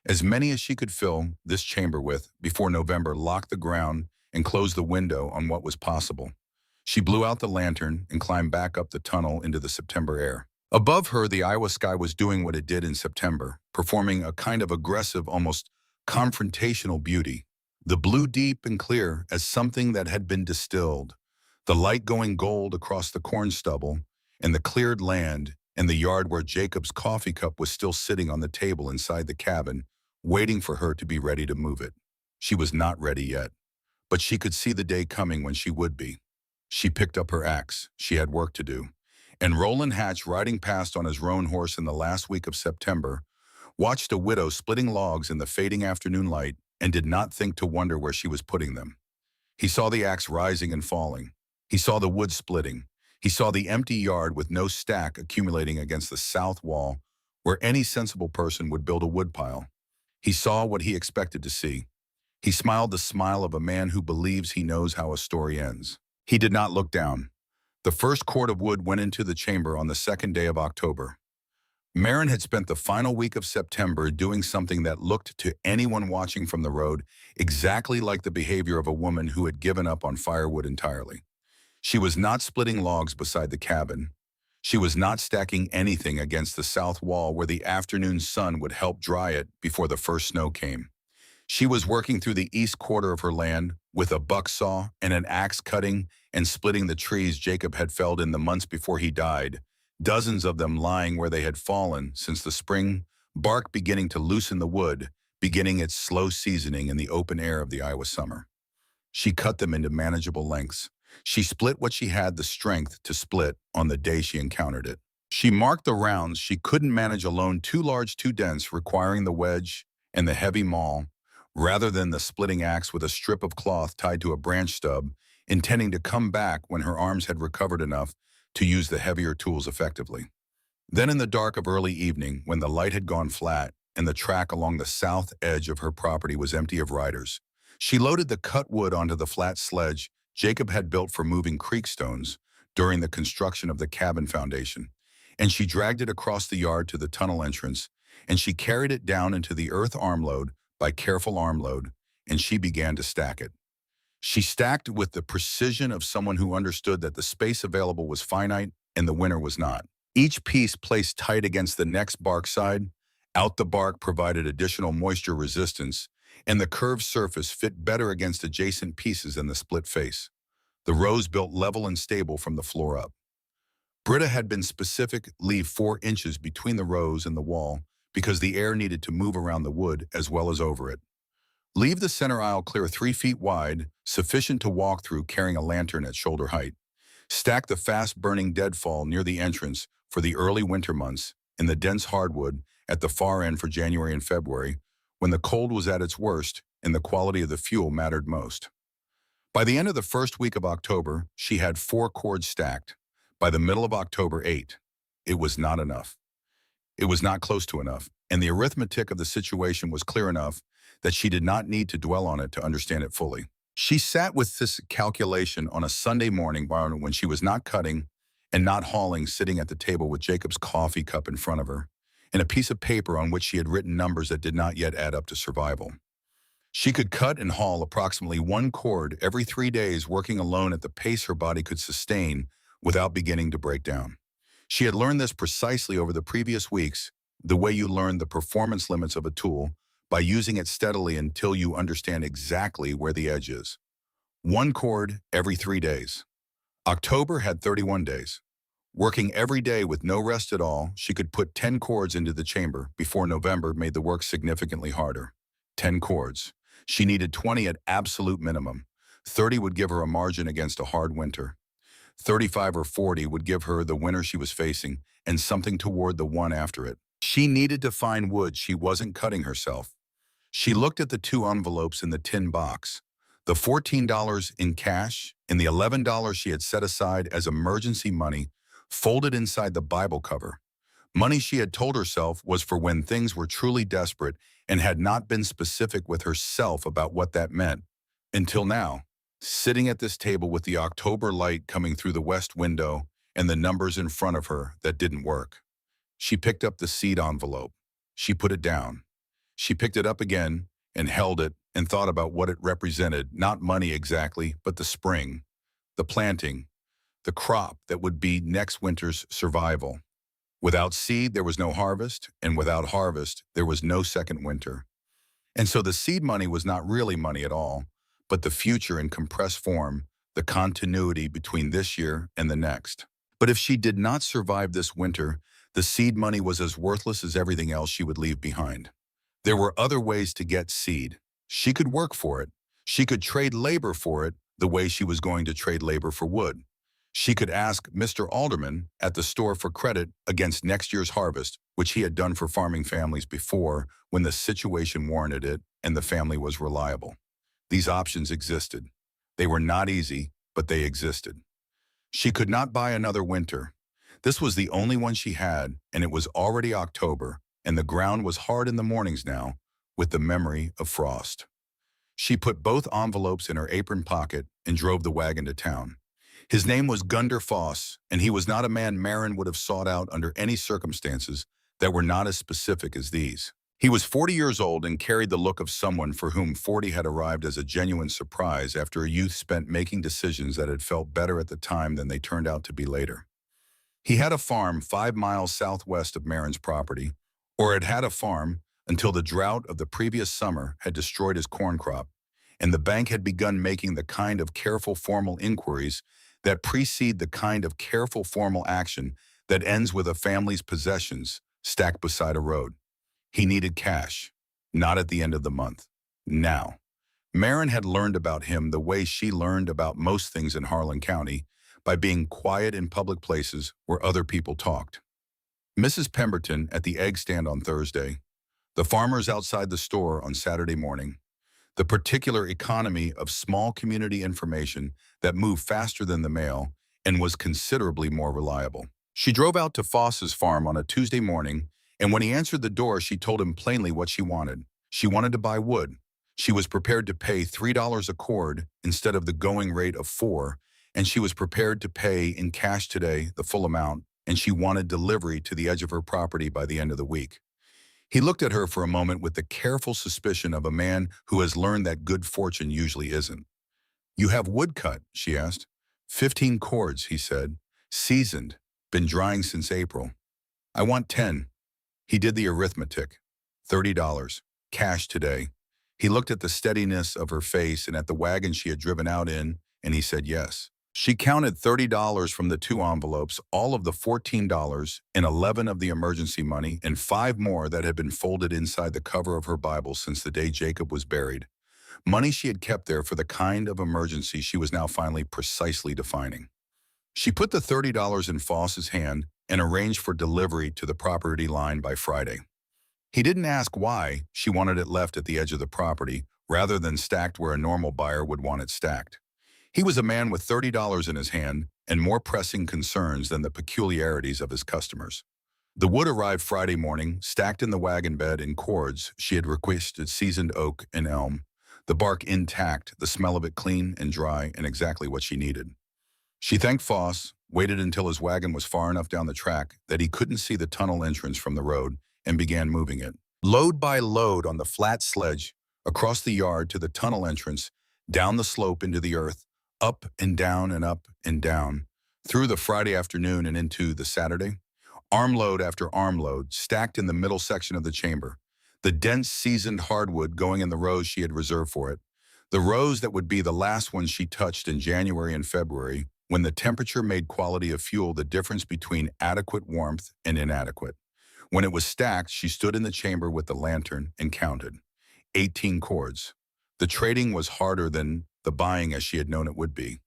as many as she could fill this chamber with before November locked the ground and closed the window on what was possible. She blew out the lantern and climbed back up the tunnel into the September air. Above her, the Iowa sky was doing what it did in September, performing a kind of aggressive, almost confrontational beauty. The blue deep and clear as something that had been distilled, the light going gold across the corn stubble, and the cleared land, and the yard where Jacob's coffee cup was still sitting on the table inside the cabin, waiting for her to be ready to move it. She was not ready yet, but she could see the day coming when she would be. She picked up her axe. She had work to do. And Roland Hatch, riding past on his roan horse in the last week of September, watched a widow splitting logs in the fading afternoon light and did not think to wonder where she was putting them. He saw the axe rising and falling. He saw the wood splitting. He saw the empty yard with no stack accumulating against the south wall where any sensible person would build a woodpile. He saw what he expected to see. He smiled the smile of a man who believes he knows how a story ends. He did not look down. The first cord of wood went into the chamber on the second day of October. Marin had spent the final week of September doing something that looked to anyone watching from the road exactly like the behavior of a woman who had given up on firewood entirely. She was not splitting logs beside the cabin. She was not stacking anything against the south wall where the afternoon sun would help dry it before the first snow came. She was working through the east quarter of her land with a buck saw and an axe, cutting and splitting the trees Jacob had felled in the months before he died, dozens of them lying where they had fallen since the spring, bark beginning to loosen the wood, beginning its slow seasoning in the open air of the Iowa summer. She cut them into manageable lengths. She split what she had the strength to split on the day she encountered it. She marked the rounds she couldn't manage alone, too large, too dense, requiring the wedge and the heavy maul, rather than the splitting axe with a strip of cloth tied to a branch stub, intending to come back when her arms had recovered enough to use the heavier tools effectively. Then in the dark of early evening, when the light had gone flat and the track along the south edge of her property was empty of riders, she loaded the cut wood onto the flat sledge Jacob had built for moving creek stones during the construction of the cabin foundation, and she dragged it across the yard to the tunnel entrance, and she carried it down into the earth armload by careful armload, and she began to stack it. She stacked with the precision of someone who understood that the space available was finite and the winter was not. Each piece placed tight against the next bark side, out the bark provided additional moisture resistance, and the curved surface fit better against adjacent pieces than the split face. The rows built level and stable from the floor up. Britta had been specific, leave 4 inches between the rows and the wall because the air needed to move around the wood as well as over it. Leave the center aisle clear 3 feet wide, sufficient to walk through carrying a lantern at shoulder height. Stack the fast-burning deadfall near the entrance for the early winter months and the dense hardwood at the far end for January and February, when the cold was at its worst and the quality of the fuel mattered most. By the end of the first week of October, she had 4 cords stacked. By the middle of October, 8. It was not enough. It was not close to enough, and the arithmetic of the situation was clear enough that she did not need to dwell on it to understand it fully. She sat with this calculation on a Sunday morning when she was not cutting and not hauling, sitting at the table with Jacob's coffee cup in front of her, and a piece of paper on which she had written numbers that did not yet add up to survival. She could cut and haul approximately 1 cord every 3 days, working alone at the pace her body could sustain without beginning to break down. She had learned this precisely over the previous weeks the way you learn the performance limits of a tool by using it steadily until you understand exactly where the edge is. One cord every 3 days. October had 31 days. Working every day with no rest at all, she could put 10 cords into the chamber before November made the work significantly harder. 10 cords. She needed 20 at absolute minimum. 30 would give her a margin against a hard winter. 35 or 40 would give her the winter she was facing and something toward the one after it. She needed to find wood she wasn't cutting herself. She looked at the 2 envelopes in the tin box. The $14 in cash and the $11 she had set aside as emergency money folded inside the Bible cover. Money she had told herself was for when things were truly desperate and had not been specific with herself about what that meant. Until now, sitting at this table with the October light coming through the west window and the numbers in front of her that didn't work. She picked up the seed envelope. She put it down. She picked it up again and held it and thought about what it represented, not money exactly, but the spring, the planting, the crop that would be next winter's survival. Without seed, there was no harvest, and without harvest, there was no second winter. And so the seed money was not really money at all, but the future in compressed form, the continuity between this year and the next. But if she did not survive this winter, the seed money was as worthless as everything else she would leave behind. There were other ways to get seed. She could work for it. She could trade labor for it the way she was going to trade labor for wood. She could ask Mr. Alderman at the store for credit against next year's harvest, which he had done for farming families before when the situation warranted it and the family was reliable. These options existed. They were not easy, but they existed. She could not buy another winter. This was the only one she had, and it was already October, and the ground was hard in the mornings now, with the memory of frost. She put both envelopes in her apron pocket and drove the wagon to town. His name was Gunder Foss, and he was not a man Marin would have sought out under any circumstances that were not as specific as these. He was 40 years old and carried the look of someone for whom 40 had arrived as a genuine surprise after a youth spent making decisions that had felt better at the time than they turned out to be later. He had a farm 5 miles southwest of Marin's property, or had had a farm until the drought of the previous summer had destroyed his corn crop, and the bank had begun making the kind of careful formal inquiries that precede the kind of careful formal action that ends with a family's possessions stacked beside a road. He needed cash, not at the end of the month. Now. Marin had learned about him the way she learned about most things in Harlan County, by being quiet in public places where other people talked. Mrs. Pemberton at the egg stand on Thursday, the farmers outside the store on Saturday morning, the particular economy of small community information that moved faster than the mail and was considerably more reliable. She drove out to Foss's farm on a Tuesday morning, and when he answered the door, she told him plainly what she wanted. She wanted to buy wood. She was prepared to pay $3 a cord instead of the going rate of $4, and she was prepared to pay in cash today the full amount, and she wanted delivery to the edge of her property by the end of the week. He looked at her for a moment with the careful suspicion of a man who has learned that good fortune usually isn't. "You have wood cut?" she asked. 15 cords, he said. "Seasoned. Been drying since April." "I want 10. He did the arithmetic. $30. Cash today. He looked at the steadiness of her face and at the wagon she had driven out in, and he said yes. She counted $30 from the 2 envelopes, all of the $14 and 11 of the emergency money, and 5 more that had been folded inside the cover of her Bible since the day Jacob was buried. Money she had kept there for the kind of emergency she was now finally precisely defining. She put the $30 in Foss's hand and arranged for delivery to the property line by Friday. He didn't ask why she wanted it left at the edge of the property rather than stacked where a normal buyer would want it stacked. He was a man with $30 in his hand and more pressing concerns than the peculiarities of his customers. The wood arrived Friday morning, stacked in the wagon bed in cords she had requested, seasoned oak and elm, the bark intact, the smell of it clean and dry and exactly what she needed. She thanked Foss, waited until his wagon was far enough down the track that he couldn't see the tunnel entrance from the road, and began moving it. Load by load on the flat sledge, across the yard to the tunnel entrance, down the slope into the earth, up and down and up and down, through the Friday afternoon and into the Saturday. Armload after armload, stacked in the middle section of the chamber. The dense, seasoned hardwood going in the rows she had reserved for it. The rows that would be the last ones she touched in January and February, when the temperature made quality of fuel the difference between adequate warmth and inadequate. When it was stacked, she stood in the chamber with the lantern and counted. 18 cords. The trading was harder than the buying as she had known it would be.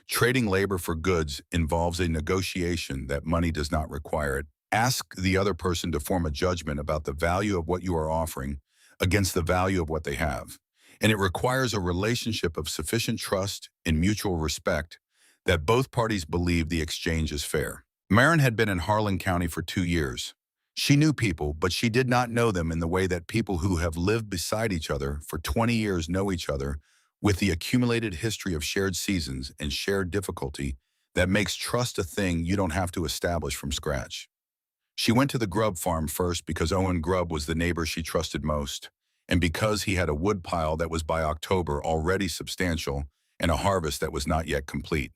Trading labor for goods involves a negotiation that money does not require it. Ask the other person to form a judgment about the value of what you are offering against the value of what they have. And it requires a relationship of sufficient trust and mutual respect that both parties believe the exchange is fair. Marin had been in Harlan County for 2 years. She knew people, but she did not know them in the way that people who have lived beside each other for 20 years know each other, with the accumulated history of shared seasons and shared difficulty that makes trust a thing you don't have to establish from scratch. She went to the Grubb farm first because Owen Grubb was the neighbor she trusted most, and because he had a wood pile that was by October already substantial and a harvest that was not yet complete.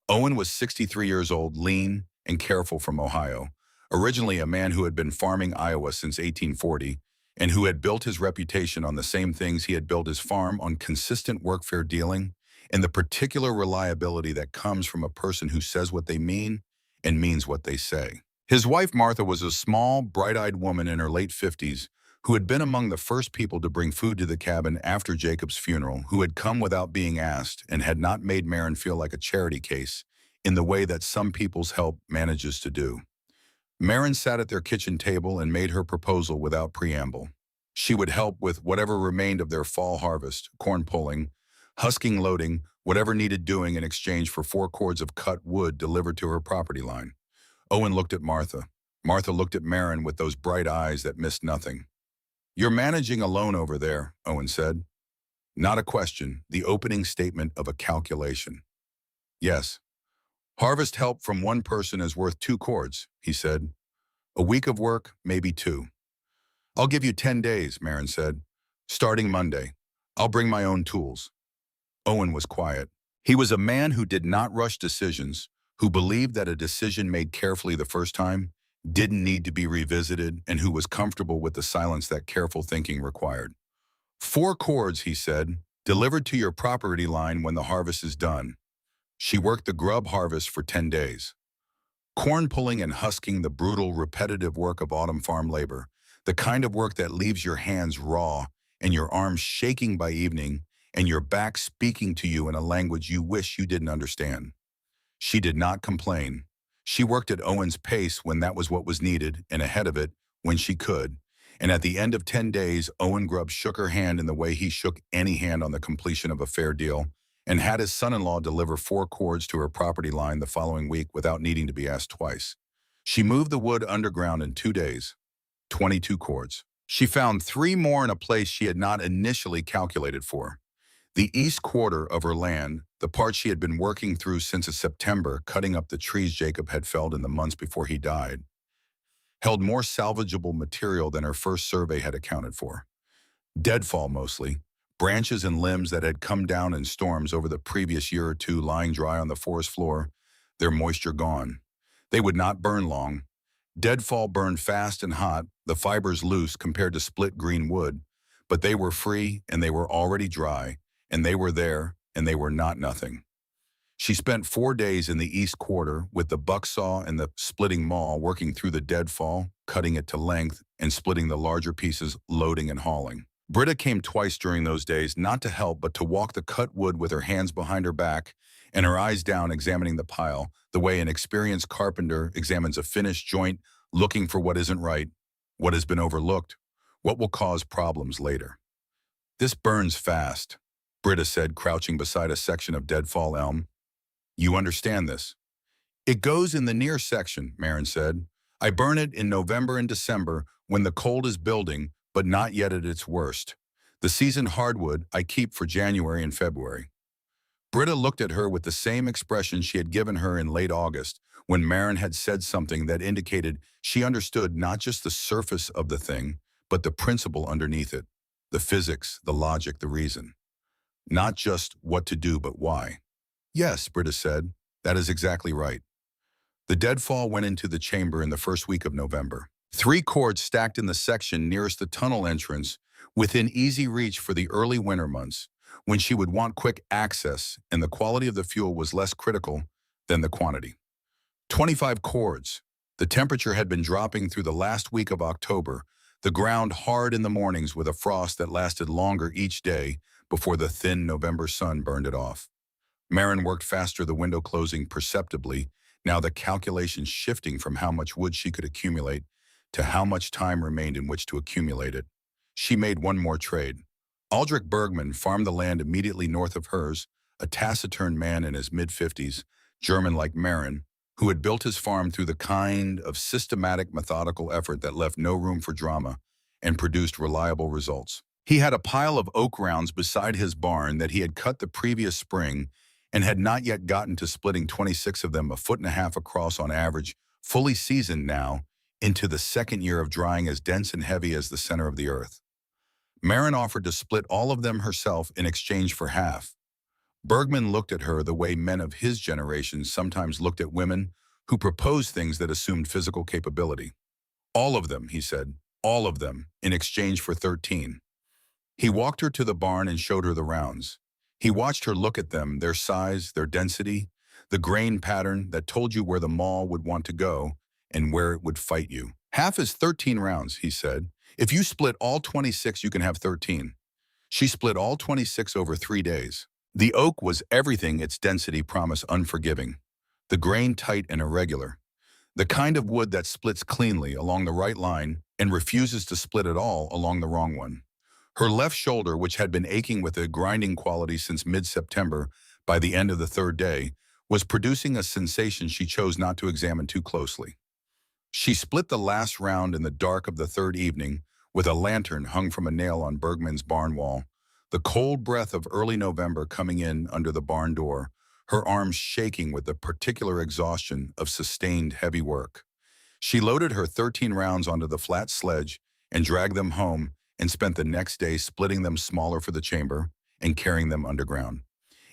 Owen was 63 years old, lean and careful, from Ohio, originally a man who had been farming Iowa since 1840 and who had built his reputation on the same things he had built his farm on: consistent work-fair dealing and the particular reliability that comes from a person who says what they mean and means what they say. His wife Martha was a small, bright-eyed woman in her late 50s who had been among the first people to bring food to the cabin after Jacob's funeral, who had come without being asked and had not made Marin feel like a charity case in the way that some people's help manages to do. Marin sat at their kitchen table and made her proposal without preamble. She would help with whatever remained of their fall harvest: corn pulling, husking, loading, whatever needed doing, in exchange for 4 cords of cut wood delivered to her property line. Owen looked at Martha. Martha looked at Marin with those bright eyes that missed nothing. "You're managing alone over there," Owen said. Not a question, the opening statement of a calculation. "Yes. Harvest help from one person is worth 2 cords," he said. "A week of work, maybe 2. "I'll give you 10 days, Marin said. "Starting Monday. I'll bring my own tools." Owen was quiet. He was a man who did not rush decisions, who believed that a decision made carefully the first time didn't need to be revisited, and who was comfortable with the silence that careful thinking required. 4 cords, he said, delivered to your property line when the harvest is done. She worked the Grubb harvest for 10 days. Corn pulling and husking, the brutal, repetitive work of autumn farm labor, the kind of work that leaves your hands raw and your arms shaking by evening and your back speaking to you in a language you wish you didn't understand. She did not complain. She worked at Owen's pace when that was what was needed, and ahead of it when she could. And at the end of 10 days, Owen Grubb shook her hand in the way he shook any hand on the completion of a fair deal, and had his son-in-law deliver 4 cords to her property line the following week without needing to be asked twice. She moved the wood underground in 2 days, 22 cords. She found 3 more in a place she had not initially calculated for. The east quarter of her land, the part she had been working through since September, cutting up the trees Jacob had felled in the months before he died, held more salvageable material than her first survey had accounted for. Deadfall mostly, branches and limbs that had come down in storms over the previous year or two lying dry on the forest floor, their moisture gone. They would not burn long. Deadfall burned fast and hot, the fibers loose compared to split green wood, but they were free and they were already dry, and they were there, and they were not nothing. She spent 4 days in the east quarter with the buck saw and the splitting maul, working through the deadfall, cutting it to length, and splitting the larger pieces, loading and hauling. Britta came twice during those days, not to help but to walk the cut wood with her hands behind her back and her eyes down, examining the pile, the way an experienced carpenter examines a finished joint, looking for what isn't right, what has been overlooked, what will cause problems later. "This burns fast," Britta said, crouching beside a section of deadfall elm. "You understand this?" "It goes in the near section," Marin said. "I burn it in November and December when the cold is building, but not yet at its worst. The seasoned hardwood I keep for January and February." Britta looked at her with the same expression she had given her in late August, when Marin had said something that indicated she understood not just the surface of the thing, but the principle underneath it, the physics, the logic, the reason. Not just what to do, but why. "Yes," Britta said, "that is exactly right." The deadfall went into the chamber in the first week of November. 3 cords stacked in the section nearest the tunnel entrance, within easy reach for the early winter months, when she would want quick access and the quality of the fuel was less critical than the quantity. 25 cords. The temperature had been dropping through the last week of October, the ground hard in the mornings with a frost that lasted longer each day before the thin November sun burned it off. Marin worked faster, the window closing perceptibly, now the calculations shifting from how much wood she could accumulate to how much time remained in which to accumulate it. She made one more trade. Aldrich Bergman farmed the land immediately north of hers, a taciturn man in his mid-50s, German like Marin, who had built his farm through the kind of systematic, methodical effort that left no room for drama and produced reliable results. He had a pile of oak rounds beside his barn that he had cut the previous spring and had not yet gotten to splitting 26 of them, a foot and a half across on average, fully seasoned now, into the second year of drying, as dense and heavy as the center of the earth. Marin offered to split all of them herself in exchange for half. Bergman looked at her the way men of his generation sometimes looked at women who proposed things that assumed physical capability. All of them, he said, all of them, in exchange for 13. He walked her to the barn and showed her the rounds. He watched her look at them, their size, their density, the grain pattern that told you where the maul would want to go and where it would fight you. Half is 13 rounds, he said. If you split all 26, you can have 13. She split all 26 over 3 days. The oak was everything its density promised, unforgiving. The grain tight and irregular. The kind of wood that splits cleanly along the right line and refuses to split at all along the wrong one. Her left shoulder, which had been aching with a grinding quality since mid-September, by the end of the third day, was producing a sensation she chose not to examine too closely. She split the last round in the dark of the third evening with a lantern hung from a nail on Bergman's barn wall, the cold breath of early November coming in under the barn door, her arms shaking with the particular exhaustion of sustained heavy work. She loaded her 13 rounds onto the flat sledge and dragged them home and spent the next day splitting them smaller for the chamber and carrying them underground.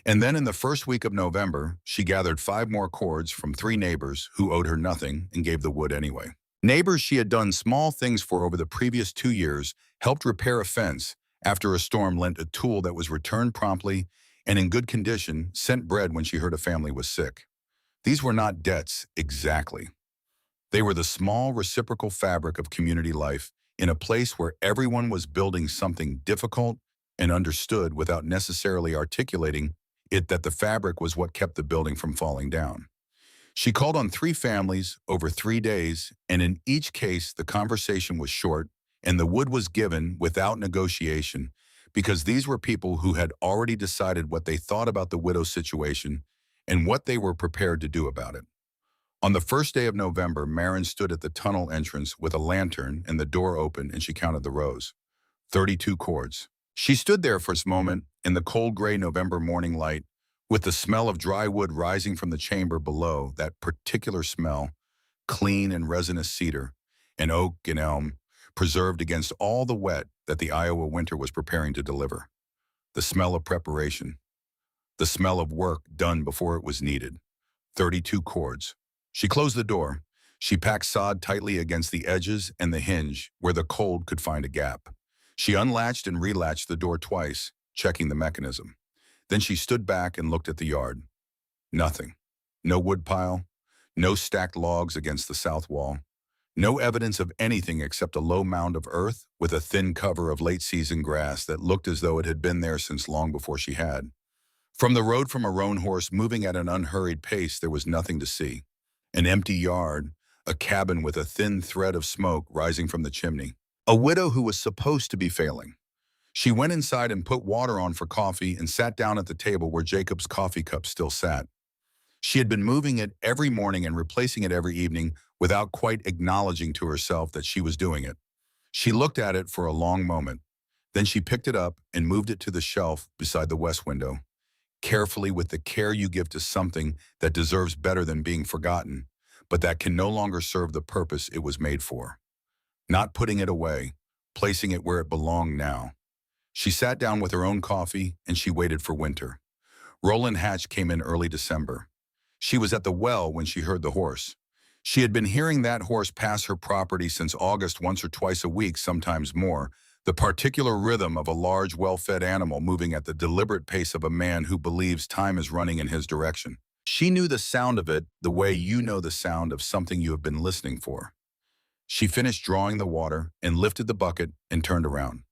And then in the first week of November, she gathered 5 more cords from 3 neighbors who owed her nothing and gave the wood anyway. Neighbors she had done small things for over the previous 2 years, helped repair a fence after a storm, lent a tool that was returned promptly and in good condition, sent bread when she heard a family was sick. These were not debts exactly. They were the small reciprocal fabric of community life in a place where everyone was building something difficult and understood without necessarily articulating it, that the fabric was what kept the building from falling down. She called on 3 families over 3 days, and in each case the conversation was short and the wood was given without negotiation, because these were people who had already decided what they thought about the widow situation and what they were prepared to do about it. On the first day of November, Marin stood at the tunnel entrance with a lantern and the door open, and she counted the rows. 32 cords. She stood there for a moment in the cold gray November morning light, with the smell of dry wood rising from the chamber below, that particular smell, clean and resinous cedar, and oak and elm, preserved against all the wet that the Iowa winter was preparing to deliver. The smell of preparation. The smell of work done before it was needed. 32 cords. She closed the door. She packed sod tightly against the edges and the hinge where the cold could find a gap. She unlatched and relatched the door twice, checking the mechanism. Then she stood back and looked at the yard. Nothing. No woodpile. No stacked logs against the south wall. No evidence of anything except a low mound of earth with a thin cover of late-season grass that looked as though it had been there since long before she had. From the road from a roan horse moving at an unhurried pace, there was nothing to see. An empty yard, a cabin with a thin thread of smoke rising from the chimney. A widow who was supposed to be failing. She went inside and put water on for coffee and sat down at the table where Jacob's coffee cup still sat. She had been moving it every morning and replacing it every evening without quite acknowledging to herself that she was doing it. She looked at it for a long moment. Then she picked it up and moved it to the shelf beside the west window, carefully, with the care you give to something that deserves better than being forgotten, but that can no longer serve the purpose it was made for. Not putting it away, placing it where it belonged now. She sat down with her own coffee and she waited for winter. Roland Hatch came in early December. She was at the well when she heard the horse. She had been hearing that horse pass her property since August once or twice a week, sometimes more, the particular rhythm of a large, well-fed animal moving at the deliberate pace of a man who believes time is running in his direction. She knew the sound of it the way you know the sound of something you have been listening for. She finished drawing the water and lifted the bucket and turned around.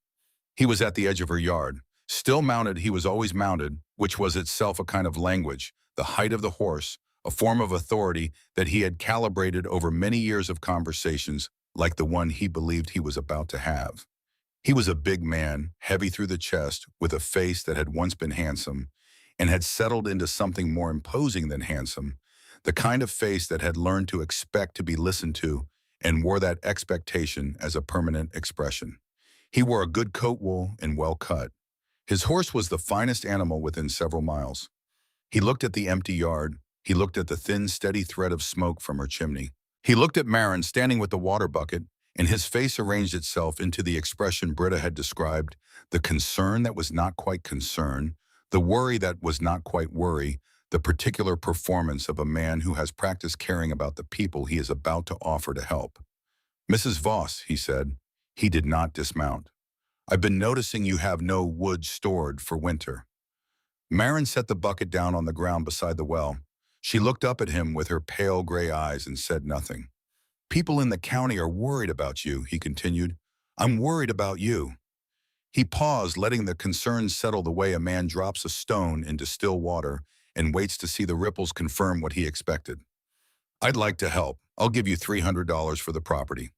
He was at the edge of her yard. Still mounted, he was always mounted, which was itself a kind of language, the height of the horse, a form of authority that he had calibrated over many years of conversations like the one he believed he was about to have. He was a big man, heavy through the chest, with a face that had once been handsome and had settled into something more imposing than handsome, the kind of face that had learned to expect to be listened to and wore that expectation as a permanent expression. He wore a good coat wool and well cut. His horse was the finest animal within several miles. He looked at the empty yard. He looked at the thin, steady thread of smoke from her chimney. He looked at Marin standing with the water bucket, and his face arranged itself into the expression Britta had described, the concern that was not quite concern, the worry that was not quite worry, the particular performance of a man who has practiced caring about the people he is about to offer to help. "Mrs. Voss," he said. He did not dismount. "I've been noticing you have no wood stored for winter." Marin set the bucket down on the ground beside the well. She looked up at him with her pale gray eyes and said nothing. "People in the county are worried about you," he continued. "I'm worried about you." He paused, letting the concern settle the way a man drops a stone into still water and waits to see the ripples confirm what he expected. "I'd like to help. I'll give you $300 for the property.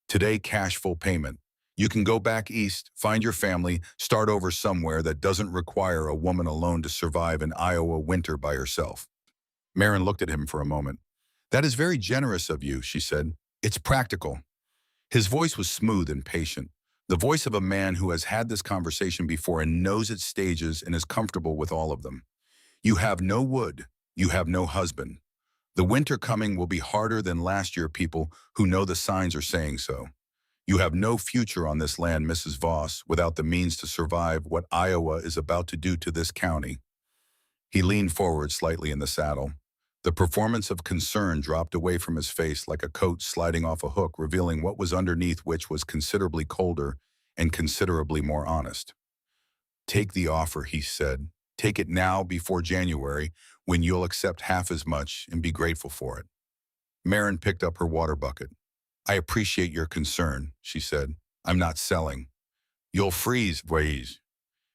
Today, cash full payment. You can go back east, find your family, start over somewhere that doesn't require a woman alone to survive an Iowa winter by herself." Marin looked at him for a moment. "That is very generous of you," she said. "It's practical." His voice was smooth and patient, the voice of a man who has had this conversation before and knows its stages and is comfortable with all of them. "You have no wood. You have no husband. The winter coming will be harder than last year, people who know the signs are saying so. You have no future on this land, Mrs. Voss, without the means to survive what Iowa is about to do to this county." He leaned forward slightly in the saddle. The performance of concern dropped away from his face like a coat sliding off a hook, revealing what was underneath, which was considerably colder and considerably more honest. "Take the offer," he said. "Take it now before January, when you'll accept half as much and be grateful for it." Marin picked up her water bucket. "I appreciate your concern," she said. "I'm not selling." "You'll freeze, Voyage."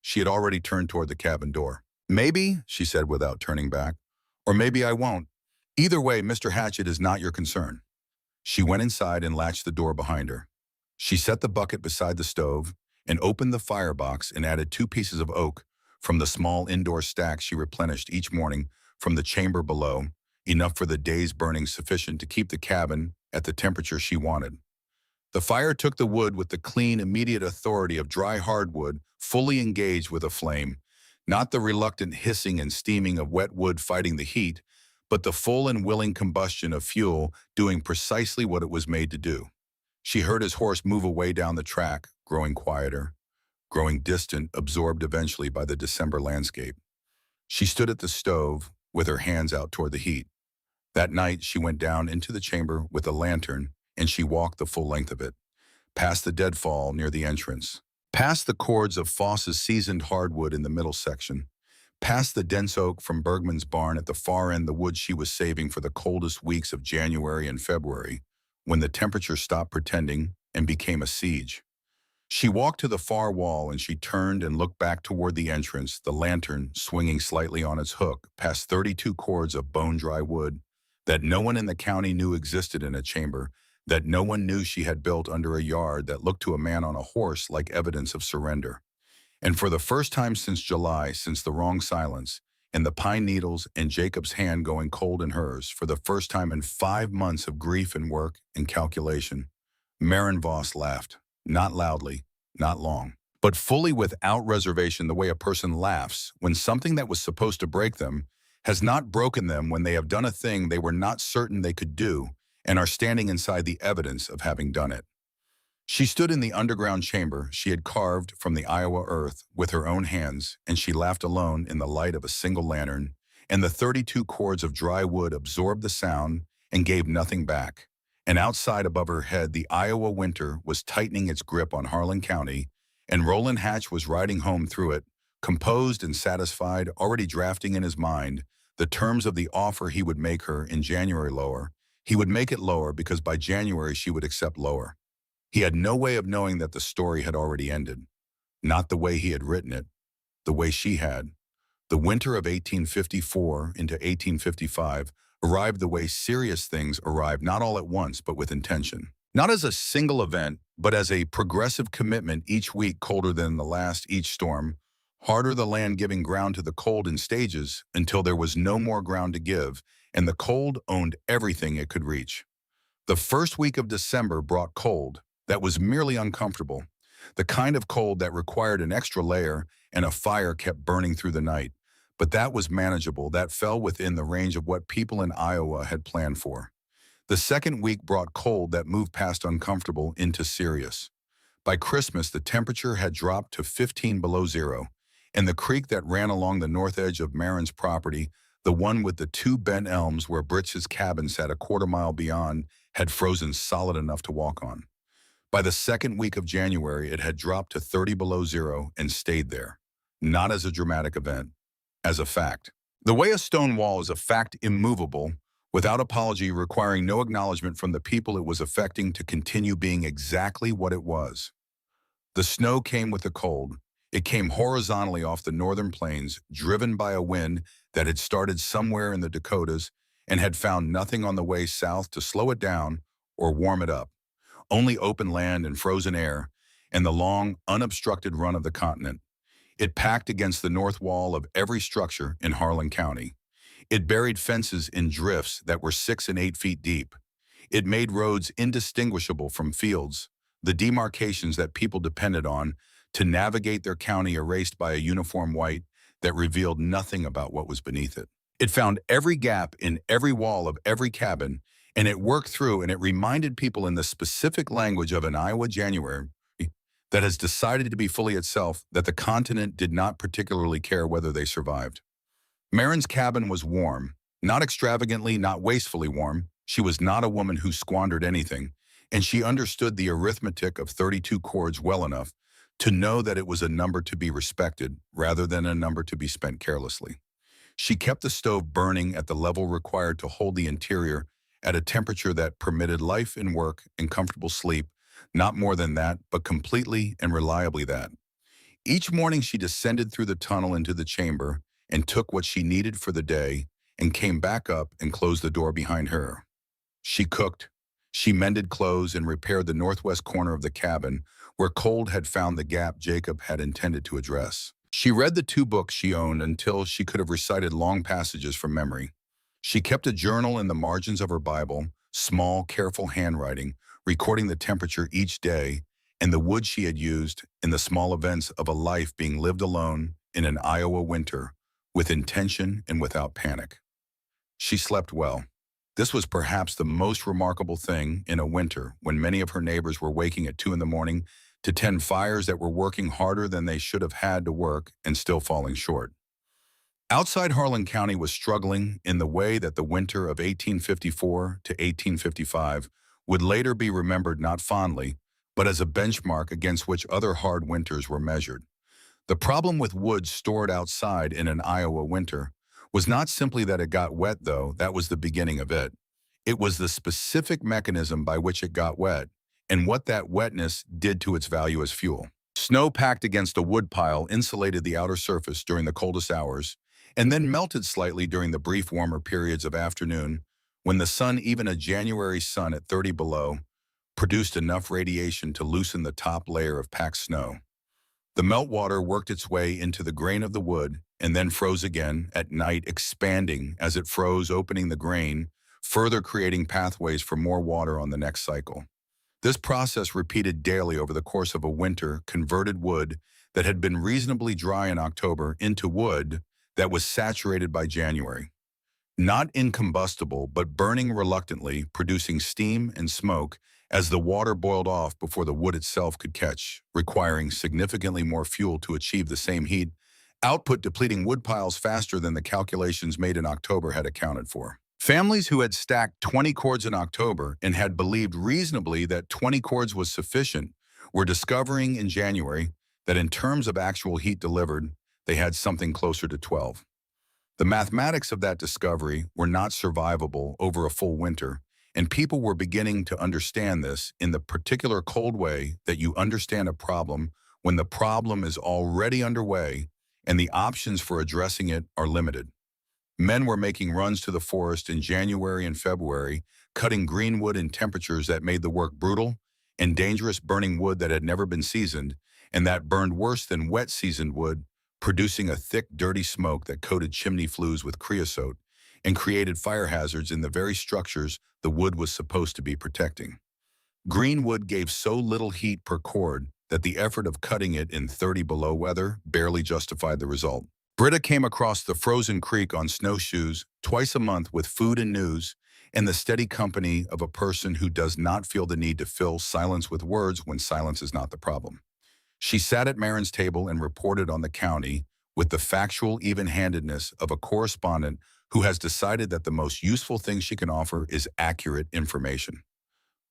She had already turned toward the cabin door. "Maybe," she said without turning back, "or maybe I won't. Either way, Mr. Hatchet is not your concern." She went inside and latched the door behind her. She set the bucket beside the stove and opened the firebox and added 2 pieces of oak from the small indoor stack she replenished each morning from the chamber below, enough for the day's burning, sufficient to keep the cabin at the temperature she wanted. The fire took the wood with the clean, immediate authority of dry hardwood fully engaged with a flame, not the reluctant hissing and steaming of wet wood fighting the heat, but the full and willing combustion of fuel doing precisely what it was made to do. She heard his horse move away down the track, growing quieter, growing distant, absorbed eventually by the December landscape. She stood at the stove with her hands out toward the heat. That night, she went down into the chamber with a lantern, and she walked the full length of it, past the deadfall near the entrance, past the cords of Foss's seasoned hardwood in the middle section, past the dense oak from Bergman's barn at the far end, the wood she was saving for the coldest weeks of January and February, when the temperature stopped pretending and became a siege. She walked to the far wall and she turned and looked back toward the entrance, the lantern swinging slightly on its hook, past 32 cords of bone-dry wood that no one in the county knew existed in a chamber, that no one knew she had built under a yard that looked to a man on a horse like evidence of surrender. And for the first time since July, since the wrong silence, and the pine needles and Jacob's hand going cold in hers, for the first time in 5 months of grief and work and calculation, Marin Voss laughed, not loudly, not long, but fully without reservation, the way a person laughs when something that was supposed to break them has not broken them, when they have done a thing they were not certain they could do and are standing inside the evidence of having done it. She stood in the underground chamber she had carved from the Iowa earth with her own hands, and she laughed alone in the light of a single lantern, and the 32 cords of dry wood absorbed the sound and gave nothing back. And outside above her head, the Iowa winter was tightening its grip on Harlan County, and Roland Hatch was riding home through it, composed and satisfied, already drafting in his mind the terms of the offer he would make her in January lower. He would make it lower because by January she would accept lower. He had no way of knowing that the story had already ended. Not the way he had written it, the way she had. The winter of 1854 into 1855 arrived the way serious things arrive, not all at once, but with intention. Not as a single event, but as a progressive commitment, each week colder than the last, each storm, harder, the land giving ground to the cold in stages until there was no more ground to give, and the cold owned everything it could reach. The first week of December brought cold that was merely uncomfortable, the kind of cold that required an extra layer and a fire kept burning through the night. But that was manageable, that fell within the range of what people in Iowa had planned for. The second week brought cold that moved past uncomfortable into serious. By Christmas, the temperature had dropped to 15 below zero, and the creek that ran along the north edge of Marin's property, the one with the two bent elms where Britz's cabin sat a quarter-mile beyond, had frozen solid enough to walk on. By the second week of January, it had dropped to 30 below zero and stayed there, not as a dramatic event, as a fact. The way a stone wall is a fact immovable, without apology, requiring no acknowledgement from the people it was affecting to continue being exactly what it was. The snow came with the cold. It came horizontally off the northern plains, driven by a wind that had started somewhere in the Dakotas and had found nothing on the way south to slow it down or warm it up. Only open land and frozen air, and the long, unobstructed run of the continent. It packed against the north wall of every structure in Harlan County. It buried fences in drifts that were 6 and 8 feet deep. It made roads indistinguishable from fields, the demarcations that people depended on to navigate their county erased by a uniform white that revealed nothing about what was beneath it. It found every gap in every wall of every cabin, and it worked through, and it reminded people in the specific language of an Iowa January that has decided to be fully itself that the continent did not particularly care whether they survived. Marin's cabin was warm, not extravagantly, not wastefully warm. She was not a woman who squandered anything, and she understood the arithmetic of 32 chords well enough to know that it was a number to be respected rather than a number to be spent carelessly. She kept the stove burning at the level required to hold the interior at a temperature that permitted life and work and comfortable sleep, not more than that, but completely and reliably that. Each morning she descended through the tunnel into the chamber and took what she needed for the day and came back up and closed the door behind her. She cooked, she mended clothes and repaired the northwest corner of the cabin where cold had found the gap Jacob had intended to address. She read the 2 books she owned until she could have recited long passages from memory. She kept a journal in the margins of her Bible, small, careful handwriting, recording the temperature each day and the wood she had used in the small events of a life being lived alone in an Iowa winter, with intention and without panic. She slept well. This was perhaps the most remarkable thing in a winter when many of her neighbors were waking at 2 in the morning to tend fires that were working harder than they should have had to work and still falling short. Outside Harlan County was struggling in the way that the winter of 1854 to 1855 would later be remembered not fondly, but as a benchmark against which other hard winters were measured. The problem with wood stored outside in an Iowa winter was not simply that it got wet, though that was the beginning of it. It was the specific mechanism by which it got wet and what that wetness did to its value as fuel. Snow packed against a wood pile insulated the outer surface during the coldest hours and then melted slightly during the brief warmer periods of afternoon when the sun, even a January sun at 30 below, produced enough radiation to loosen the top layer of packed snow. The meltwater worked its way into the grain of the wood and then froze again at night, expanding as it froze, opening the grain, further creating pathways for more water on the next cycle. This process repeated daily over the course of a winter converted wood that had been reasonably dry in October into wood that was saturated by January. Not incombustible, but burning reluctantly, producing steam and smoke as the water boiled off before the wood itself could catch, requiring significantly more fuel to achieve the same heat output, depleting wood piles faster than the calculations made in October had accounted for. Families who had stacked 20 cords in October and had believed reasonably that 20 cords was sufficient were discovering in January that in terms of actual heat delivered, they had something closer to 12. The mathematics of that discovery were not survivable over a full winter, and people were beginning to understand this in the particular cold way that you understand a problem when the problem is already underway and the options for addressing it are limited. Men were making runs to the forest in January and February, cutting green wood in temperatures that made the work brutal and dangerous, burning wood that had never been seasoned, and that burned worse than wet seasoned wood, producing a thick, dirty smoke that coated chimney flues with creosote and created fire hazards in the very structures the wood was supposed to be protecting. Green wood gave so little heat per cord that the effort of cutting it in 30 below weather barely justified the result. Britta came across the frozen creek on snowshoes twice a month with food and news and the steady company of a person who does not feel the need to fill silence with words when silence is not the problem. She sat at Marin's table and reported on the county with the factual even-handedness of a correspondent who has decided that the most useful thing she can offer is accurate information.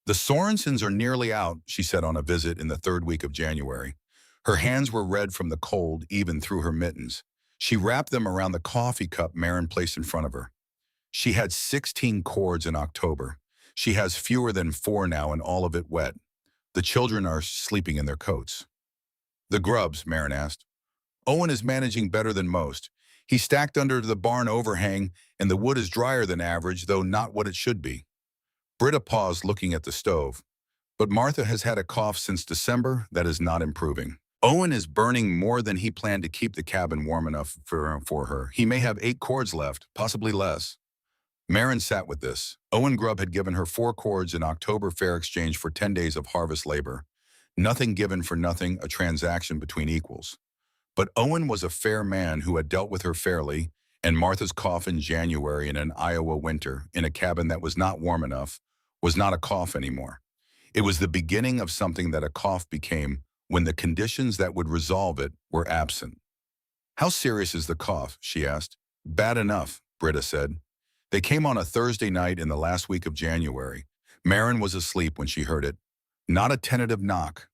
The Sorensens are nearly out, she said on a visit in the third week of January. Her hands were red from the cold even through her mittens. She wrapped them around the coffee cup Marin placed in front of her. She had 16 cords in October. She has fewer than 4 now and all of it wet. The children are sleeping in their coats. The grubs, Marin asked. Owen is managing better than most. He stacked under the barn overhang, and the wood is drier than average, though not what it should be. Britta paused, looking at the stove. But Martha has had a cough since December that is not improving. Owen is burning more than he planned to keep the cabin warm enough for her. He may have 8 cords left, possibly less. Marin sat with this. Owen Grubb had given her 4 cords in October fair exchange for 10 days of harvest labor. Nothing given for nothing, a transaction between equals. But Owen was a fair man who had dealt with her fairly, and Martha's cough in January in an Iowa winter in a cabin that was not warm enough was not a cough anymore. It was the beginning of something that a cough became when the conditions that would resolve it were absent. How serious is the cough? She asked. Bad enough, Britta said. They came on a Thursday night in the last week of January. Marin was asleep when she heard it. Not a tentative knock.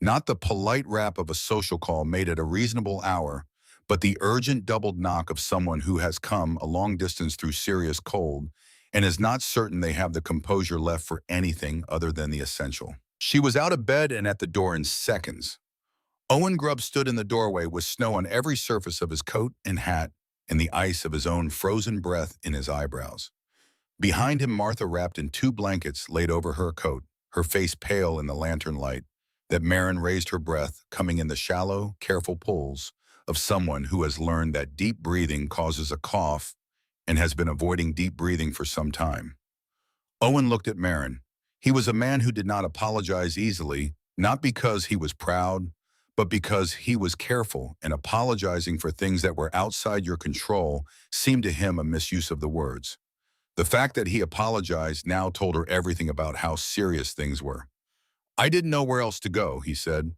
Not the polite rap of a social call made at a reasonable hour, but the urgent doubled knock of someone who has come a long distance through serious cold and is not certain they have the composure left for anything other than the essential. She was out of bed and at the door in seconds. Owen Grubb stood in the doorway with snow on every surface of his coat and hat and the ice of his own frozen breath in his eyebrows. Behind him, Martha, wrapped in 2 blankets, laid over her coat, her face pale in the lantern light, that Marin raised her breath, coming in the shallow, careful pulls of someone who has learned that deep breathing causes a cough and has been avoiding deep breathing for some time. Owen looked at Marin. He was a man who did not apologize easily, not because he was proud, but because he was careful, and apologizing for things that were outside your control seemed to him a misuse of the words. The fact that he apologized now told her everything about how serious things were. I didn't know where else to go, he said.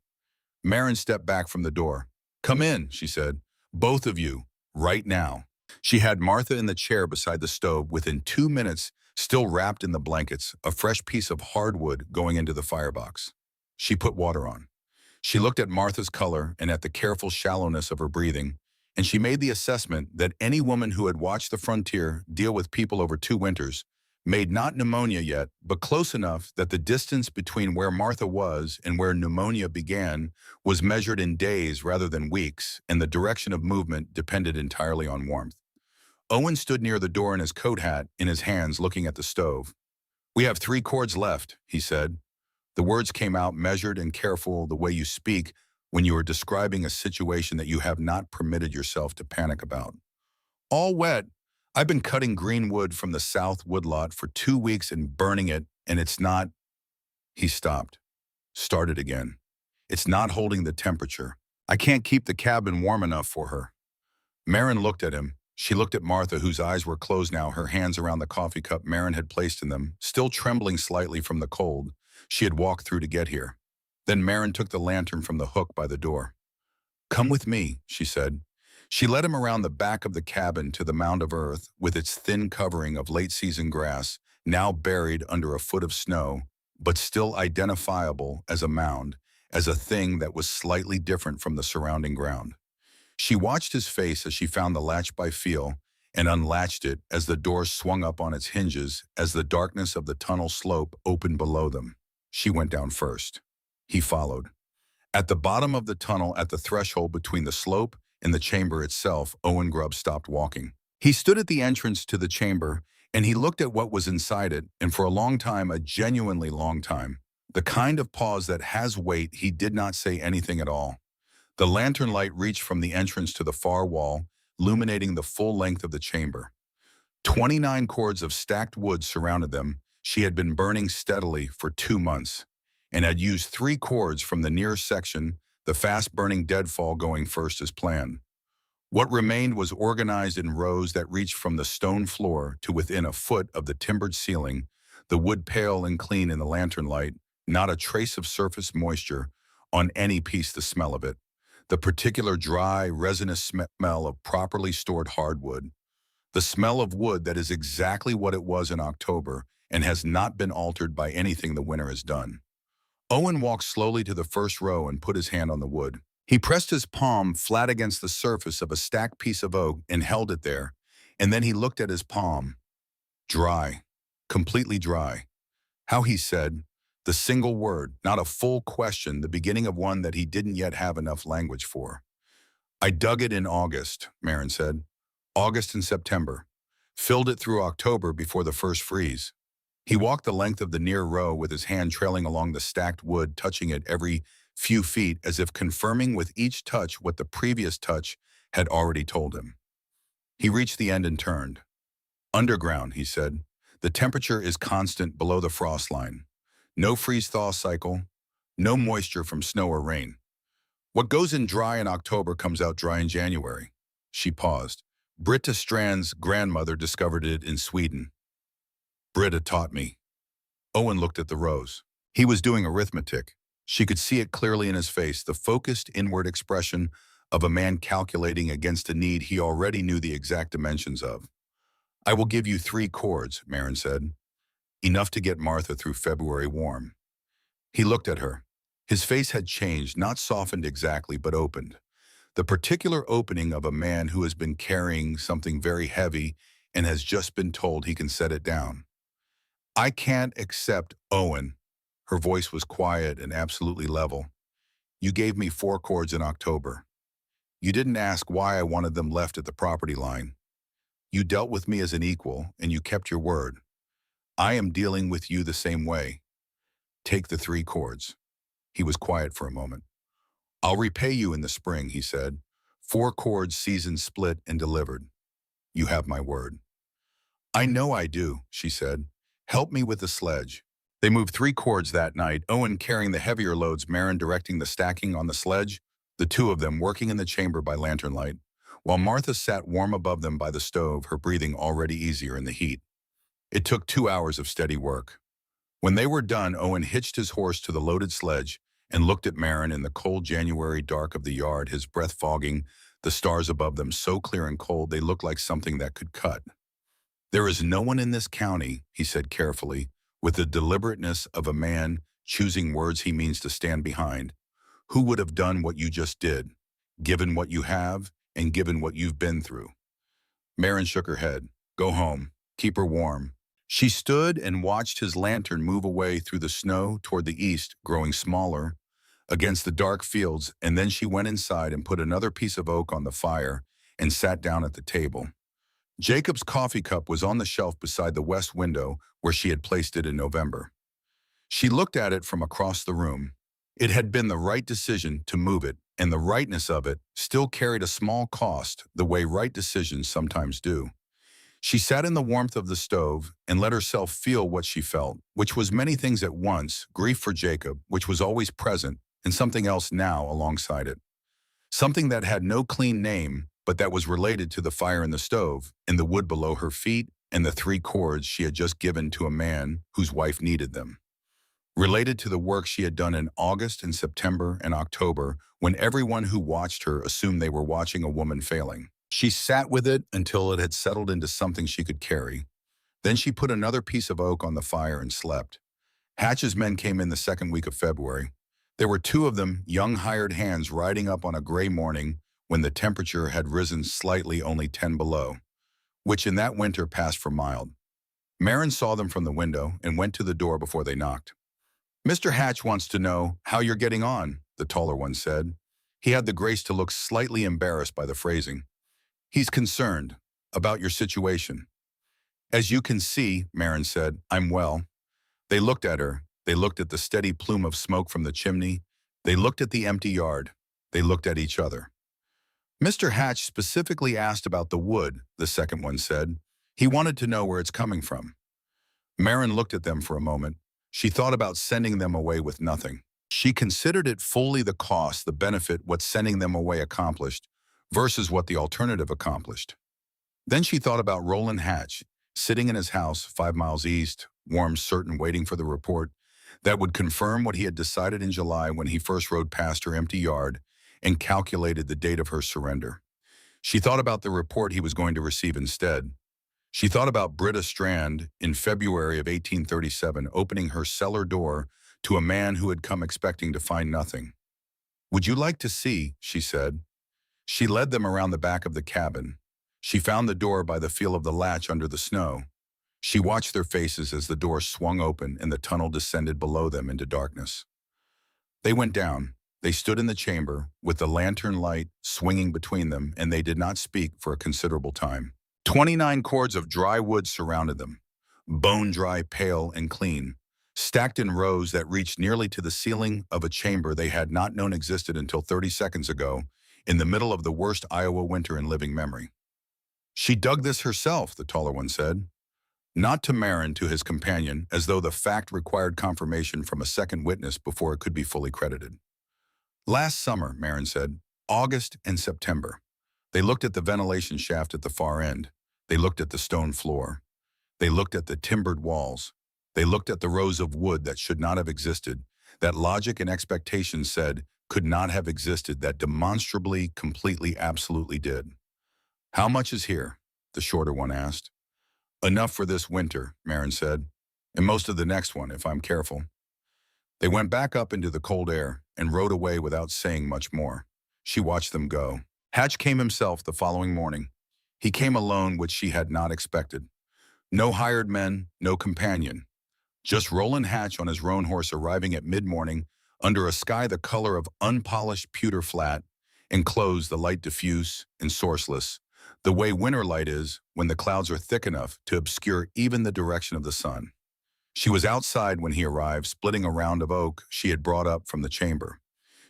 Marin stepped back from the door. Come in, she said. Both of you, right now. She had Martha in the chair beside the stove within 2 minutes, still wrapped in the blankets, a fresh piece of hardwood going into the firebox. She put water on. She looked at Martha's color and at the careful shallowness of her breathing, and she made the assessment that any woman who had watched the frontier deal with people over 2 winters, made not pneumonia yet, but close enough that the distance between where Martha was and where pneumonia began was measured in days rather than weeks, and the direction of movement depended entirely on warmth. Owen stood near the door in his coat hat in his hands, looking at the stove. We have 3 cords left, he said. The words came out measured and careful, the way you speak when you are describing a situation that you have not permitted yourself to panic about. All wet. I've been cutting green wood from the south woodlot for 2 weeks and burning it, and it's not... He stopped. Started again. It's not holding the temperature. I can't keep the cabin warm enough for her. Marin looked at him. She looked at Martha, whose eyes were closed now, her hands around the coffee cup Marin had placed in them, still trembling slightly from the cold she had walked through to get here. Then Marin took the lantern from the hook by the door. Come with me, she said. She led him around the back of the cabin to the mound of earth with its thin covering of late-season grass, now buried under a foot of snow, but still identifiable as a mound, as a thing that was slightly different from the surrounding ground. She watched his face as she found the latch by feel and unlatched it as the door swung up on its hinges as the darkness of the tunnel slope opened below them. She went down first. He followed. At the bottom of the tunnel, at the threshold between the slope and the chamber itself, Owen Grubb stopped walking. He stood at the entrance to the chamber, and he looked at what was inside it, and for a long time, a genuinely long time, the kind of pause that has weight, he did not say anything at all. The lantern light reached from the entrance to the far wall, illuminating the full length of the chamber. 29 cords of stacked wood surrounded them. She had been burning steadily for 2 months, and had used 3 cords from the near section, the fast-burning deadfall going first as planned. What remained was organized in rows that reached from the stone floor to within a foot of the timbered ceiling, the wood pale and clean in the lantern light, not a trace of surface moisture on any piece. The smell of it, the particular dry, resinous smell of properly stored hardwood, the smell of wood that is exactly what it was in October and has not been altered by anything the winter has done. Owen walked slowly to the first row and put his hand on the wood. He pressed his palm flat against the surface of a stacked piece of oak and held it there, and then he looked at his palm. Dry. Completely dry. How he said, the single word, not a full question, the beginning of one that he didn't yet have enough language for. I dug it in August, Marin said. August and September. Filled it through October before the first freeze. He walked the length of the near row with his hand trailing along the stacked wood, touching it every few feet as if confirming with each touch what the previous touch had already told him. He reached the end and turned. Underground, he said. The temperature is constant below the frost line. No freeze-thaw cycle, no moisture from snow or rain. What goes in dry in October comes out dry in January. She paused. Britta Strand's grandmother discovered it in Sweden. Britta taught me. Owen looked at the rows. He was doing arithmetic. She could see it clearly in his face, the focused inward expression of a man calculating against a need he already knew the exact dimensions of. I will give you 3 cords, Marin said. Enough to get Martha through February warm. He looked at her. His face had changed, not softened exactly, but opened. The particular opening of a man who has been carrying something very heavy and has just been told he can set it down. I can't accept, Owen. Her voice was quiet and absolutely level. You gave me 4 cords in October. You didn't ask why I wanted them left at the property line. You dealt with me as an equal, and you kept your word. I am dealing with you the same way. Take the 3 cords. He was quiet for a moment. I'll repay you in the spring, he said. 4 cords seasoned, split, and delivered. You have my word. I know I do, she said. Help me with the sledge. They moved 3 cords that night, Owen carrying the heavier loads, Marin directing the stacking on the sledge, the 2 of them working in the chamber by lantern light, while Martha sat warm above them by the stove, her breathing already easier in the heat. It took 2 hours of steady work. When they were done, Owen hitched his horse to the loaded sledge and looked at Marin in the cold January dark of the yard, his breath fogging, the stars above them so clear and cold they looked like something that could cut. There is no one in this county, he said carefully, with the deliberateness of a man choosing words he means to stand behind, who would have done what you just did, given what you have and given what you've been through. Marin shook her head. Go home. Keep her warm. She stood and watched his lantern move away through the snow toward the east, growing smaller, against the dark fields, and then she went inside and put another piece of oak on the fire and sat down at the table. Jacob's coffee cup was on the shelf beside the west window where she had placed it in November. She looked at it from across the room. It had been the right decision to move it, and the rightness of it still carried a small cost, the way right decisions sometimes do. She sat in the warmth of the stove and let herself feel what she felt, which was many things at once, grief for Jacob, which was always present, and something else now alongside it. Something that had no clean name, but that was related to the fire in the stove, and the wood below her feet, and the 3 cords she had just given to a man whose wife needed them. related to the work she had done in August and September and October when everyone who watched her assumed they were watching a woman failing. She sat with it until it had settled into something she could carry. Then she put another piece of oak on the fire and slept. Hatch's men came in the second week of February. There were two of them, young hired hands riding up on a gray morning when the temperature had risen slightly, only 10 below, which in that winter passed for mild. Marin saw them from the window and went to the door before they knocked. "Mr. Hatch wants to know how you're getting on," the taller one said. He had the grace to look slightly embarrassed by the phrasing. "He's concerned about your situation." "As you can see," Marin said, "I'm well." They looked at her. They looked at the steady plume of smoke from the chimney. They looked at the empty yard. They looked at each other. "Mr. Hatch specifically asked about the wood," the second one said. "He wanted to know where it's coming from." Marin looked at them for a moment. She thought about sending them away with nothing. She considered it fully the cost, the benefit, what sending them away accomplished versus what the alternative accomplished. Then she thought about Roland Hatch, sitting in his house 5 miles east, warm, certain, waiting for the report that would confirm what he had decided in July when he first rode past her empty yard and calculated the date of her surrender. She thought about the report he was going to receive instead. She thought about Britta Strand in February of 1837 opening her cellar door to a man who had come expecting to find nothing. "Would you like to see?" she said. She led them around the back of the cabin. She found the door by the feel of the latch under the snow. She watched their faces as the door swung open and the tunnel descended below them into darkness. They went down. They stood in the chamber, with the lantern light swinging between them, and they did not speak for a considerable time. 29 cords of dry wood surrounded them, bone-dry, pale, and clean, stacked in rows that reached nearly to the ceiling of a chamber they had not known existed until 30 seconds ago, in the middle of the worst Iowa winter in living memory. "She dug this herself," the taller one said. Not to Marin, to his companion, as though the fact required confirmation from a second witness before it could be fully credited. "Last summer," Marin said, "August and September." They looked at the ventilation shaft at the far end. They looked at the stone floor. They looked at the timbered walls. They looked at the rows of wood that should not have existed, that logic and expectation said could not have existed, that demonstrably, completely, absolutely did. "How much is here?" the shorter one asked. "Enough for this winter," Marin said, "and most of the next one, if I'm careful." They went back up into the cold air and rode away without saying much more. She watched them go. Hatch came himself the following morning. He came alone, which she had not expected. No hired men, no companion. Just Roland Hatch on his roan horse arriving at mid-morning under a sky the color of unpolished pewter flat, and clothes the light diffuse and sourceless, the way winter light is when the clouds are thick enough to obscure even the direction of the sun. She was outside when he arrived, splitting a round of oak she had brought up from the chamber.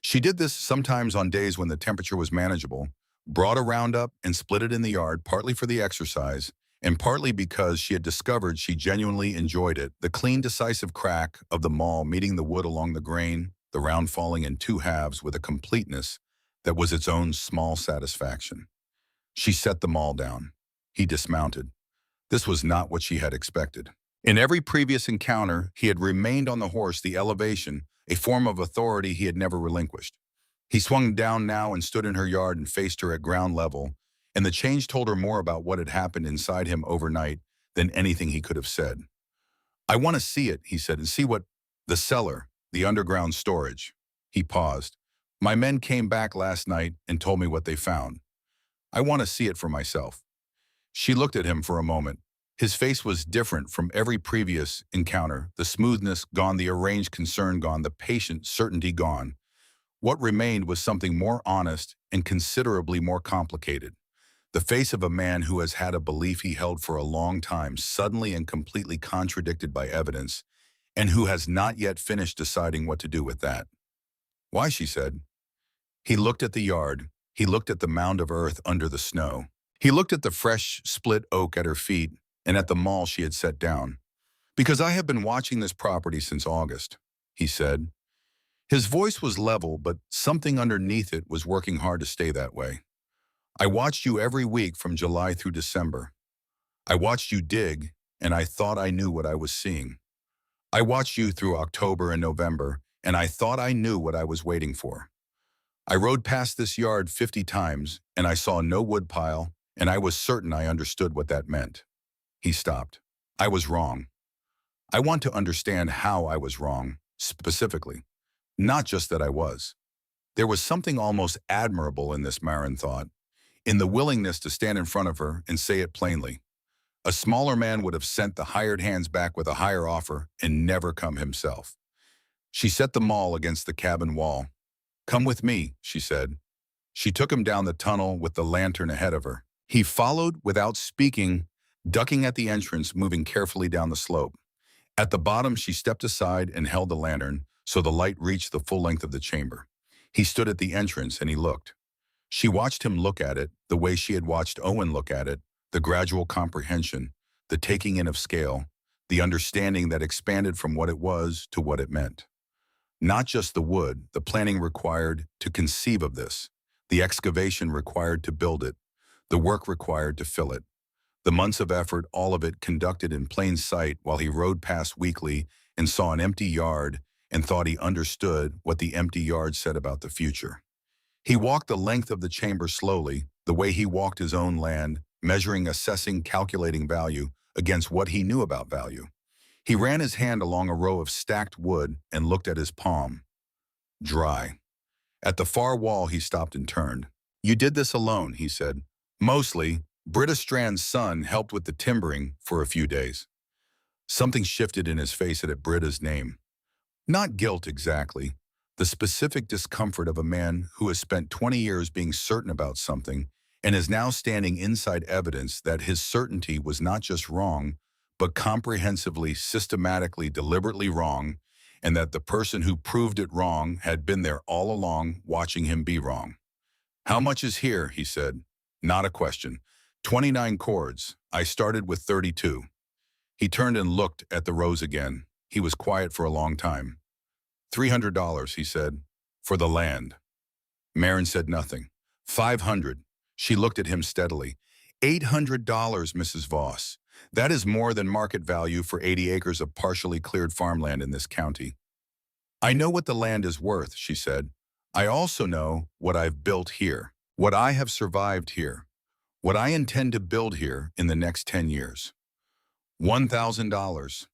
She did this sometimes on days when the temperature was manageable, brought a round up and split it in the yard, partly for the exercise, and partly because she had discovered she genuinely enjoyed it, the clean, decisive crack of the maul meeting the wood along the grain, the round falling in two halves with a completeness that was its own small satisfaction. She set the maul down. He dismounted. This was not what she had expected. In every previous encounter, he had remained on the horse, the elevation, a form of authority he had never relinquished. He swung down now and stood in her yard and faced her at ground level, and the change told her more about what had happened inside him overnight than anything he could have said. "I want to see it," he said, "and see what the cellar, the underground storage." He paused. "My men came back last night and told me what they found. I want to see it for myself." She looked at him for a moment. His face was different from every previous encounter, the smoothness gone, the arranged concern gone, the patient certainty gone. What remained was something more honest and considerably more complicated. The face of a man who has had a belief he held for a long time suddenly and completely contradicted by evidence, and who has not yet finished deciding what to do with that. "Why?" she said. He looked at the yard. He looked at the mound of earth under the snow. He looked at the fresh split oak at her feet and at the maul she had set down. "Because I have been watching this property since August," he said. His voice was level, but something underneath it was working hard to stay that way. "I watched you every week from July through December. I watched you dig, and I thought I knew what I was seeing. I watched you through October and November, and I thought I knew what I was waiting for. I rode past this yard 50 times, and I saw no woodpile, and I was certain I understood what that meant. He stopped. I was wrong. I want to understand how I was wrong, specifically. Not just that I was. There was something almost admirable in this, Marin thought, in the willingness to stand in front of her and say it plainly. A smaller man would have sent the hired hands back with a higher offer and never come himself. She set the maul against the cabin wall. "Come with me," she said. She took him down the tunnel with the lantern ahead of her. He followed without speaking, ducking at the entrance, moving carefully down the slope. At the bottom, she stepped aside and held the lantern so the light reached the full length of the chamber. He stood at the entrance and he looked. She watched him look at it the way she had watched Owen look at it, the gradual comprehension, the taking in of scale, the understanding that expanded from what it was to what it meant. Not just the wood, the planning required to conceive of this, the excavation required to build it, the work required to fill it, the months of effort, all of it conducted in plain sight while he rode past weekly and saw an empty yard and thought he understood what the empty yard said about the future. He walked the length of the chamber slowly, the way he walked his own land, measuring, assessing, calculating value against what he knew about value. He ran his hand along a row of stacked wood and looked at his palm. Dry. At the far wall, he stopped and turned. "You did this alone," he said. "Mostly, Britta Strand's son helped with the timbering for a few days." Something shifted in his face at Britta's name. Not guilt exactly, the specific discomfort of a man who has spent 20 years being certain about something and is now standing inside evidence that his certainty was not just wrong, but comprehensively, systematically, deliberately wrong, and that the person who proved it wrong had been there all along watching him be wrong. "How much is here?" he said. Not a question. 29 chords. I started with 32. He turned and looked at the rows again. He was quiet for a long time. $300, he said, "for the land." Marin said nothing. 500. She looked at him steadily. $800, Mrs. Voss. That is more than market value for 80 acres of partially cleared farmland in this county. "I know what the land is worth," she said. "I also know what I've built here, what I have survived here, what I intend to build here in the next 10 years. $1,000.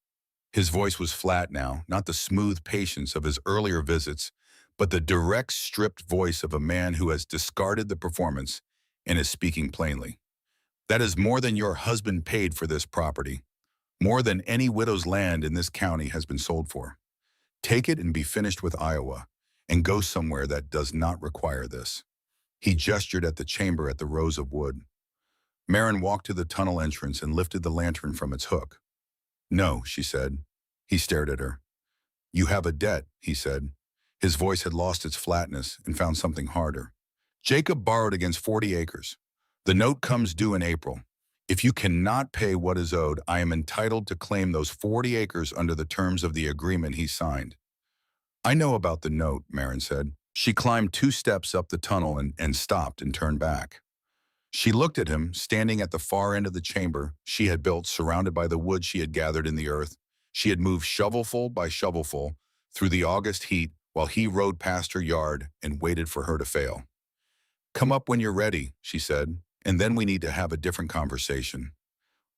His voice was flat now, not the smooth patience of his earlier visits, but the direct, stripped voice of a man who has discarded the performance and is speaking plainly. "That is more than your husband paid for this property, more than any widow's land in this county has been sold for. Take it and be finished with Iowa, and go somewhere that does not require this." He gestured at the chamber at the rows of wood. Marin walked to the tunnel entrance and lifted the lantern from its hook. "No," she said. He stared at her. "You have a debt," he said. His voice had lost its flatness and found something harder. "Jacob borrowed against 40 acres. The note comes due in April. If you cannot pay what is owed, I am entitled to claim those 40 acres under the terms of the agreement he signed." "I know about the note," Marin said. She climbed 2 steps up the tunnel and stopped and turned back. She looked at him, standing at the far end of the chamber she had built, surrounded by the wood she had gathered in the earth. She had moved shovelful by shovelful through the August heat while he rode past her yard and waited for her to fail. "Come up when you're ready," she said, "and then we need to have a different conversation."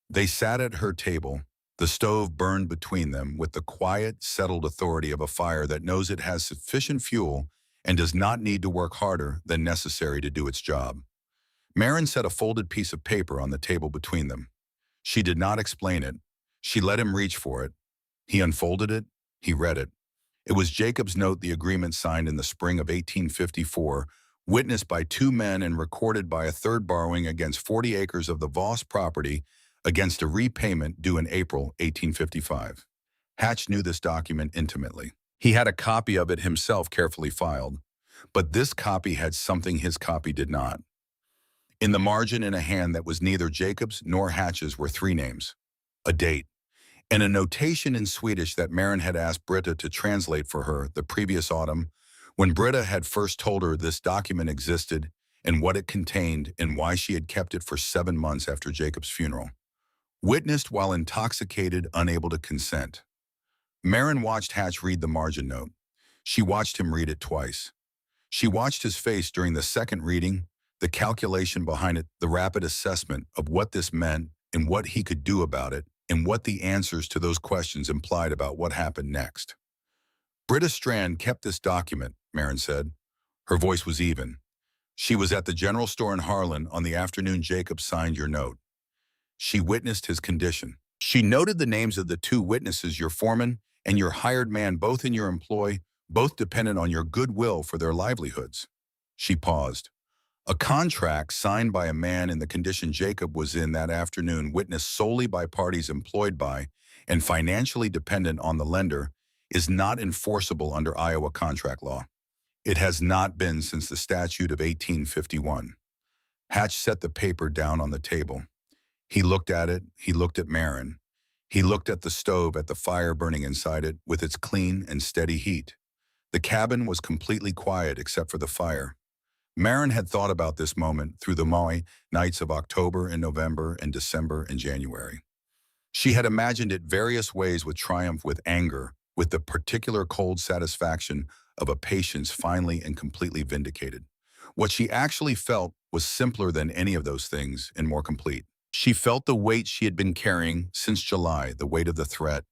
They sat at her table. The stove burned between them with the quiet, settled authority of a fire that knows it has sufficient fuel and does not need to work harder than necessary to do its job. Marin set a folded piece of paper on the table between them. She did not explain it. She let him reach for it. He unfolded it. He read it. It was Jacob's note, the agreement signed in the spring of 1854, witnessed by 2 men and recorded by a third, borrowing against 40 acres of the Voss property against a repayment due in April 1855. Hatch knew this document intimately. He had a copy of it himself, carefully filed. But this copy had something his copy did not. In the margin, in a hand that was neither Jacob's nor Hatch's, were 3 names, a date, and a notation in Swedish that Marin had asked Britta to translate for her the previous autumn, when Britta had first told her this document existed and what it contained and why she had kept it for 7 months after Jacob's funeral. Witnessed while intoxicated, unable to consent. Marin watched Hatch read the margin note. She watched him read it twice. She watched his face during the second reading, the calculation behind it, the rapid assessment of what this meant and what he could do about it, and what the answers to those questions implied about what happened next. Britta Strand kept this document, Marin said. Her voice was even. She was at the general store in Harlan on the afternoon Jacob signed your note. She witnessed his condition. She noted the names of the two witnesses, your foreman and your hired man, both in your employ, both dependent on your goodwill for their livelihoods. She paused. A contract signed by a man in the condition Jacob was in that afternoon, witnessed solely by parties employed by and financially dependent on the lender, is not enforceable under Iowa contract law. It has not been since the statute of 1851. Hatch set the paper down on the table. He looked at it, he looked at Marin. He looked at the stove, at the fire burning inside it with its clean and steady heat. The cabin was completely quiet except for the fire. Marin had thought about this moment through the nights of October and November and December and January. She had imagined it various ways, with triumph, with anger, with the particular cold satisfaction of a patience finally and completely vindicated. What she actually felt was simpler than any of those things and more complete. She felt the weight she had been carrying since July, the weight of the threat,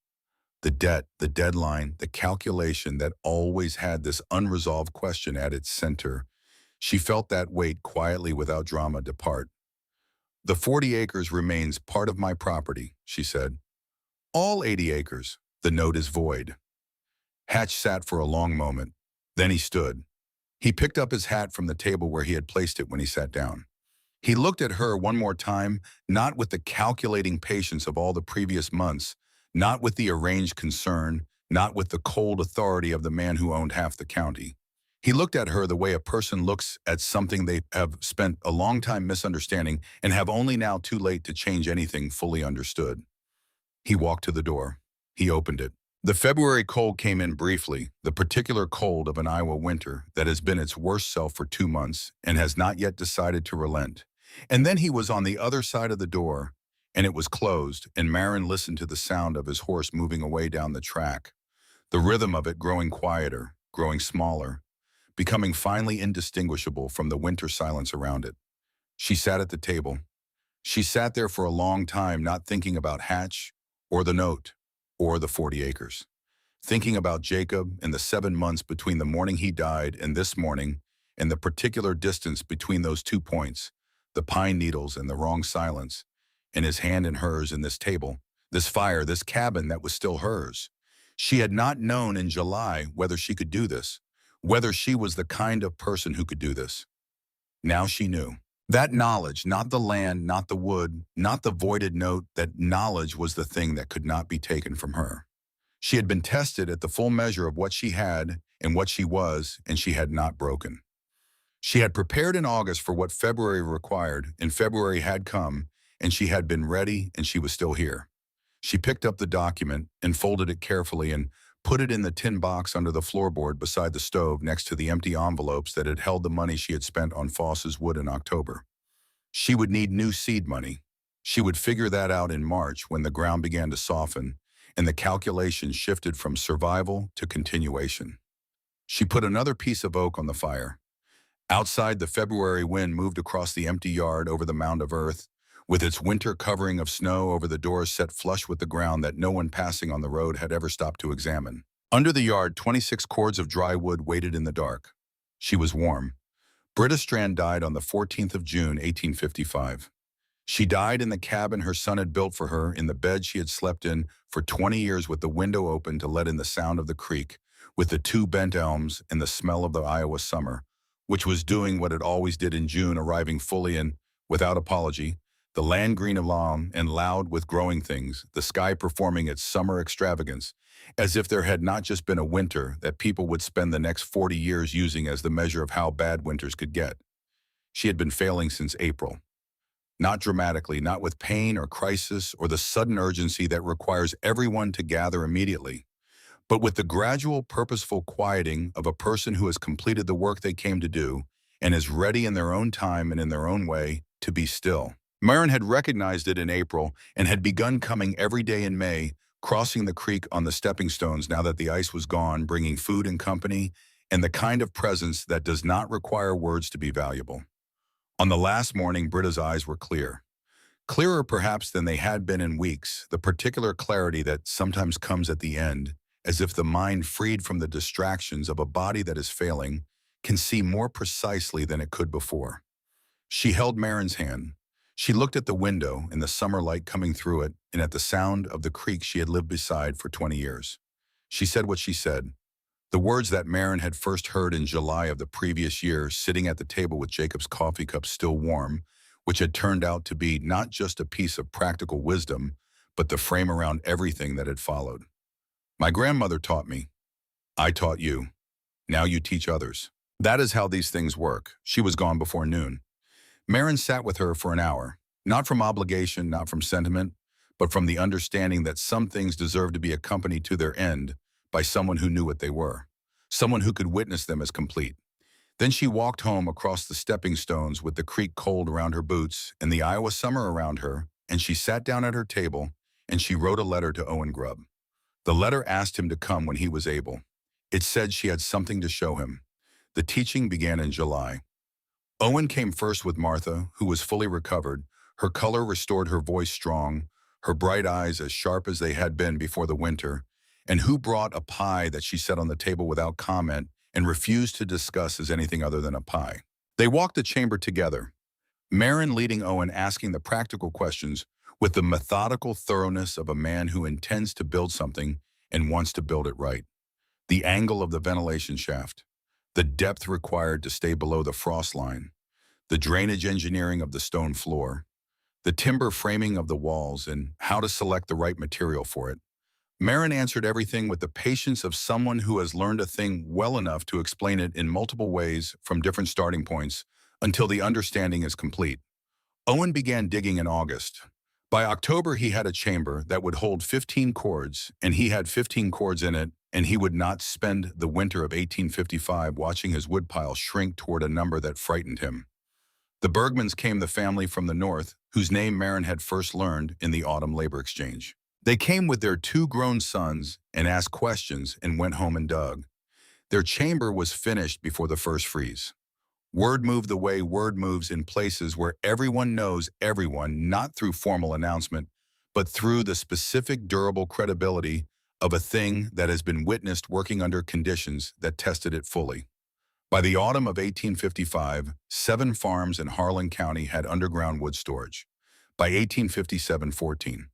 the debt, the deadline, the calculation that always had this unresolved question at its center. She felt that weight quietly, without drama, depart. The 40 acres remains part of my property, she said. All 80 acres. The note is void. Hatch sat for a long moment. Then he stood. He picked up his hat from the table where he had placed it when he sat down. He looked at her one more time, not with the calculating patience of all the previous months, not with the arranged concern, not with the cold authority of the man who owned half the county. He looked at her the way a person looks at something they have spent a long time misunderstanding and have only now too late to change anything fully understood. He walked to the door. He opened it. The February cold came in briefly, the particular cold of an Iowa winter that has been its worst self for 2 months and has not yet decided to relent. And then he was on the other side of the door, and it was closed, and Marin listened to the sound of his horse moving away down the track, the rhythm of it growing quieter, growing smaller, becoming finally indistinguishable from the winter silence around it. She sat at the table. She sat there for a long time, not thinking about Hatch or the note or the 40 acres, thinking about Jacob and the 7 months between the morning he died and this morning, and the particular distance between those 2 points, the pine needles and the wrong silence, and his hand in hers in this table, this fire, this cabin that was still hers. She had not known in July whether she could do this, whether she was the kind of person who could do this. Now she knew. That knowledge, not the land, not the wood, not the voided note, that knowledge was the thing that could not be taken from her. She had been tested at the full measure of what she had and what she was, and she had not broken. She had prepared in August for what February required, and February had come, and she had been ready, and she was still here. She picked up the document and folded it carefully and put it in the tin box under the floorboard beside the stove next to the empty envelopes that had held the money she had spent on Foss's wood in October. She would need new seed money. She would figure that out in March when the ground began to soften and the calculations shifted from survival to continuation. She put another piece of oak on the fire. Outside, the February wind moved across the empty yard over the mound of earth, with its winter covering of snow over the doors set flush with the ground that no one passing on the road had ever stopped to examine. Under the yard, 26 cords of dry wood waited in the dark. She was warm. Britta Strand died on the 14th of June, 1855. She died in the cabin her son had built for her, in the bed she had slept in for 20 years, with the window open to let in the sound of the creek, with the 2 bent elms and the smell of the Iowa summer, which was doing what it always did in June, arriving fully and without apology, the land green along and loud with growing things, the sky performing its summer extravagance, as if there had not just been a winter that people would spend the next 40 years using as the measure of how bad winters could get. She had been failing since April. Not dramatically, not with pain or crisis or the sudden urgency that requires everyone to gather immediately, but with the gradual, purposeful quieting of a person who has completed the work they came to do and is ready in their own time and in their own way to be still. Marin had recognized it in April and had begun coming every day in May crossing the creek on the stepping stones now that the ice was gone, bringing food and company, and the kind of presence that does not require words to be valuable. On the last morning, Britta's eyes were clear. Clearer perhaps than they had been in weeks, the particular clarity that sometimes comes at the end, as if the mind freed from the distractions of a body that is failing, can see more precisely than it could before. She held Marin's hand. She looked at the window and the summer light coming through it and at the sound of the creek she had lived beside for 20 years. She said what she said, the words that Marin had first heard in July of the previous year, sitting at the table with Jacob's coffee cup still warm, which had turned out to be not just a piece of practical wisdom, but the frame around everything that had followed. My grandmother taught me. I taught you. Now you teach others. That is how these things work. She was gone before noon. Marin sat with her for an hour, not from obligation, not from sentiment, but from the understanding that some things deserve to be accompanied to their end by someone who knew what they were, someone who could witness them as complete. Then she walked home across the stepping stones with the creek cold around her boots and the Iowa summer around her, and she sat down at her table and she wrote a letter to Owen Grubb. The letter asked him to come when he was able. It said she had something to show him. The teaching began in July. Owen came first with Martha, who was fully recovered, her color restored, her voice strong, her bright eyes as sharp as they had been before the winter, and who brought a pie that she set on the table without comment and refused to discuss as anything other than a pie. They walked the chamber together, Marin leading Owen, asking the practical questions with the methodical thoroughness of a man who intends to build something and wants to build it right. The angle of the ventilation shaft, the depth required to stay below the frost line, the drainage engineering of the stone floor, the timber framing of the walls, and how to select the right material for it. Marin answered everything with the patience of someone who has learned a thing well enough to explain it in multiple ways from different starting points until the understanding is complete. Owen began digging in August. By October, he had a chamber that would hold 15 cords, and he had 15 cords in it, and he would not spend the winter of 1855 watching his woodpile shrink toward a number that frightened him. The Bergmans came, the family from the north, whose name Marin had first learned in the autumn labor exchange. They came with their 2 grown sons and asked questions and went home and dug. Their chamber was finished before the first freeze. Word moved the way word moves in places where everyone knows everyone, not through formal announcement, but through the specific durable credibility of a thing that has been witnessed working under conditions that tested it fully. By the autumn of 1855, 7 farms in Harlan County had underground wood storage. By 1857, 14.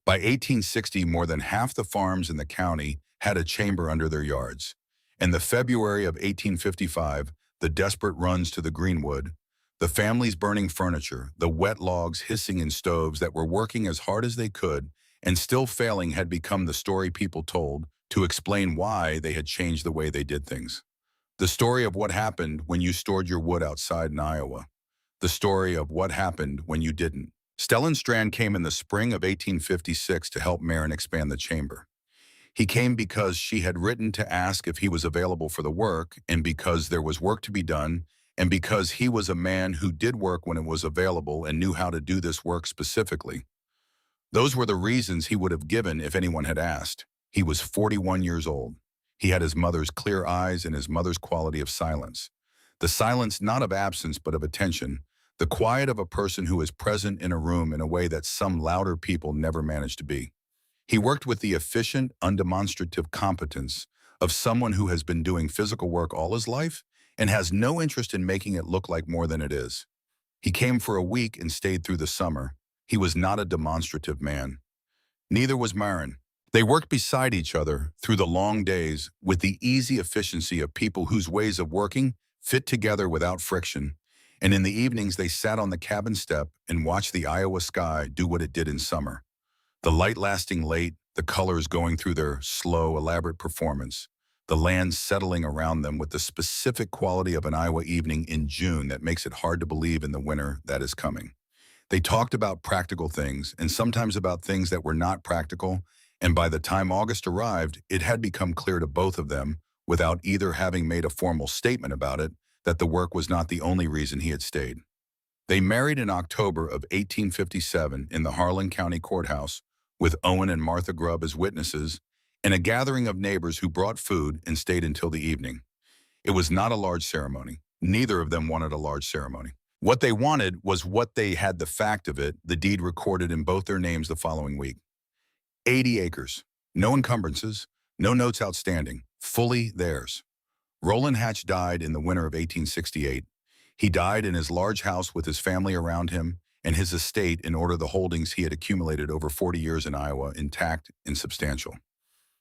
By 1860, more than half the farms in the county had a chamber under their yards. In the February of 1855, the desperate runs to the greenwood, the families burning furniture, the wet logs hissing in stoves that were working as hard as they could and still failing had become the story people told to explain why they had changed the way they did things. The story of what happened when you stored your wood outside in Iowa. The story of what happened when you didn't. Stellan Strand came in the spring of 1856 to help Marin expand the chamber. He came because she had written to ask if he was available for the work, and because there was work to be done, and because he was a man who did work when it was available and knew how to do this work specifically. Those were the reasons he would have given if anyone had asked. He was 41 years old. He had his mother's clear eyes and his mother's quality of silence. The silence not of absence but of attention, the quiet of a person who is present in a room in a way that some louder people never manage to be. He worked with the efficient, undemonstrative competence of someone who has been doing physical work all his life and has no interest in making it look like more than it is. He came for a week and stayed through the summer. He was not a demonstrative man. Neither was Marin. They worked beside each other through the long days with the easy efficiency of people whose ways of working fit together without friction. And in the evenings, they sat on the cabin step and watched the Iowa sky do what it did in summer. The light lasting late, the colors going through their slow, elaborate performance, the land settling around them with the specific quality of an Iowa evening in June that makes it hard to believe in the winter that is coming. They talked about practical things and sometimes about things that were not practical, and by the time August arrived, it had become clear to both of them, without either having made a formal statement about it, that the work was not the only reason he had stayed. They married in October of 1857 in the Harlan County Courthouse, with Owen and Martha Grubb as witnesses, and a gathering of neighbors who brought food and stayed until the evening. It was not a large ceremony. Neither of them wanted a large ceremony. What they wanted was what they had the fact of it, the deed recorded in both their names the following week. 80 acres. No encumbrances, no notes outstanding, fully theirs. Roland Hatch died in the winter of 1868. He died in his large house with his family around him and his estate in order the holdings he had accumulated over 40 years in Iowa intact and substantial.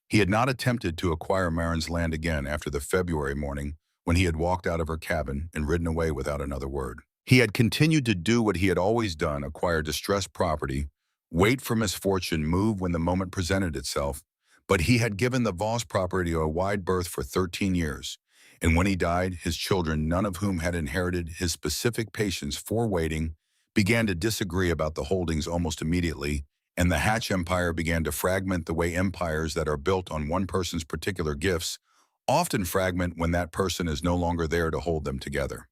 He had not attempted to acquire Marin's land again after the February morning when he had walked out of her cabin and ridden away without another word. He had continued to do what he had always done, acquire distressed property, wait for misfortune, move when the moment presented itself, but he had given the Voss property a wide berth for 13 years, and when he died, his children, none of whom had inherited his specific patience for waiting, began to disagree about the holdings almost immediately, and the Hatch empire began to fragment the way empires that are built on one person's particular gifts often fragment when that person is no longer there to hold them together.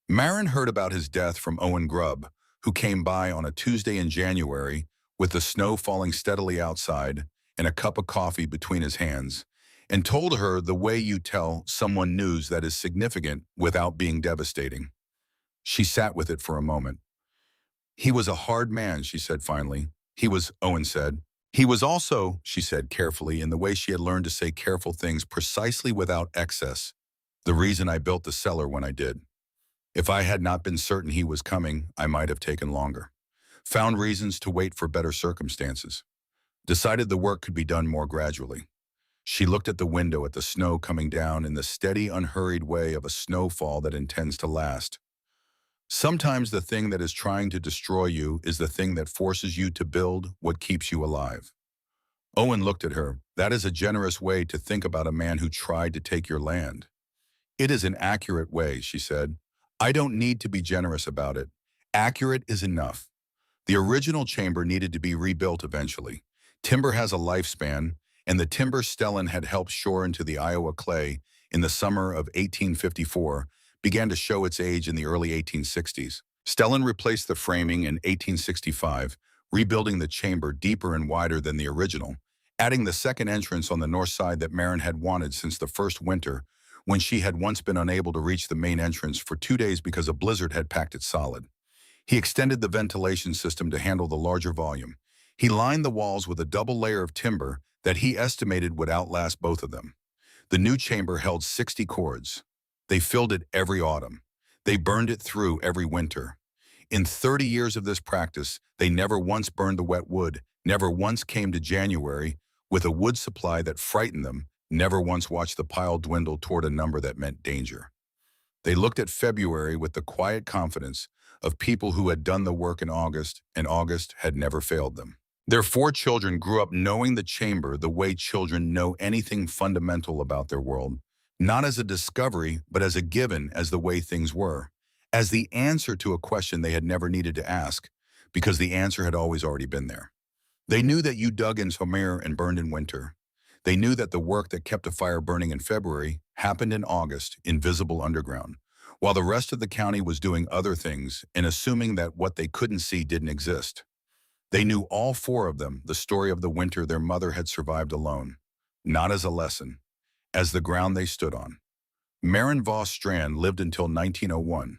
Marin heard about his death from Owen Grubb, who came by on a Tuesday in January with the snow falling steadily outside and a cup of coffee between his hands, and told her the way you tell someone news that is significant without being devastating. She sat with it for a moment. He was a hard man, she said finally. He was, Owen said. He was also, she said carefully, in the way she had learned to say careful things precisely without excess, the reason I built the cellar when I did. If I had not been certain he was coming, I might have taken longer. Found reasons to wait for better circumstances. Decided the work could be done more gradually. She looked at the window at the snow coming down in the steady, unhurried way of a snowfall that intends to last. Sometimes the thing that is trying to destroy you is the thing that forces you to build what keeps you alive. Owen looked at her. That is a generous way to think about a man who tried to take your land. It is an accurate way, she said. I don't need to be generous about it. Accurate is enough. The original chamber needed to be rebuilt eventually. Timber has a lifespan, and the timber Stellan had helped shore into the Iowa clay in the summer of 1854 began to show its age in the early 1860s. Stellan replaced the framing in 1865, rebuilding the chamber deeper and wider than the original, adding the second entrance on the north side that Marin had wanted since the first winter, when she had once been unable to reach the main entrance for 2 days because a blizzard had packed it solid. He extended the ventilation system to handle the larger volume. He lined the walls with a double layer of timber that he estimated would outlast both of them. The new chamber held 60 cords. They filled it every autumn. They burned it through every winter. In 30 years of this practice, they never once burned the wet wood, never once came to January with a wood supply that frightened them, never once watched the pile dwindle toward a number that meant danger. They looked at February with the quiet confidence of people who had done the work in August, and August had never failed them. Their 4 children grew up knowing the chamber the way children know anything fundamental about their world, not as a discovery, but as a given, as the way things were, as the answer to a question they had never needed to ask, because the answer had always already been there. They knew that you dug in summer and burned in winter. They knew that the work that kept a fire burning in February happened in August, invisible underground, while the rest of the county was doing other things and assuming that what they couldn't see didn't exist. They knew, all 4 of them, the story of the winter their mother had survived alone, not as a lesson, as the ground they stood on. Marin Voss Strand lived until 1901.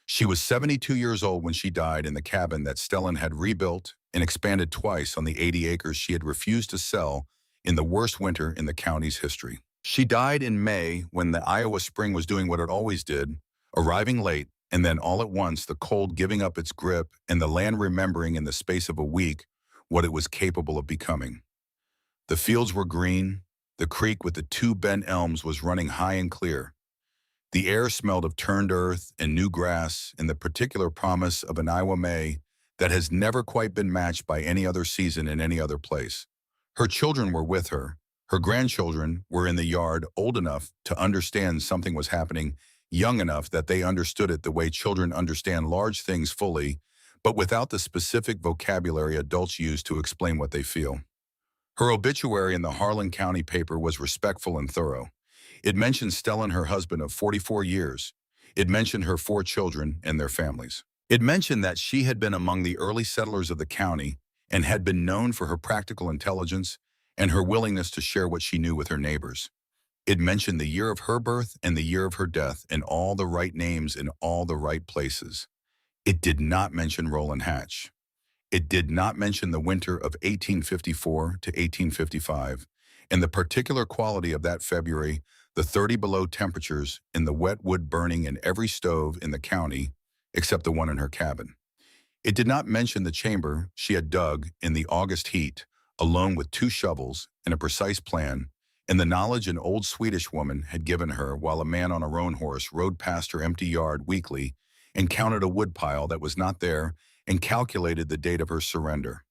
She was 72 years old when she died in the cabin that Stellan had rebuilt and expanded twice on the 80 acres she had refused to sell in the worst winter in the county's history. She died in May when the Iowa spring was doing what it always did, arriving late, and then all at once the cold giving up its grip and the land remembering in the space of a week what it was capable of becoming. The fields were green. The creek with the 2 bent elms was running high and clear. The air smelled of turned earth and new grass and the particular promise of an Iowa May that has never quite been matched by any other season in any other place. Her children were with her. Her grandchildren were in the yard, old enough to understand something was happening, young enough that they understood it the way children understand large things fully, but without the specific vocabulary adults use to explain what they feel. Her obituary in the Harlan County paper was respectful and thorough. It mentioned Stellan, her husband of 44 years. It mentioned her 4 children and their families. It mentioned that she had been among the early settlers of the county and had been known for her practical intelligence and her willingness to share what she knew with her neighbors. It mentioned the year of her birth and the year of her death and all the right names in all the right places. It did not mention Roland Hatch. It did not mention the winter of 1854 to 1855 and the particular quality of that February, the 30 below temperatures and the wet wood burning in every stove in the county except the one in her cabin. It did not mention the chamber she had dug in the August heat, alone with 2 shovels and a precise plan, and the knowledge an old Swedish woman had given her while a man on a roan horse rode past her empty yard weekly and counted a woodpile that was not there and calculated the date of her surrender.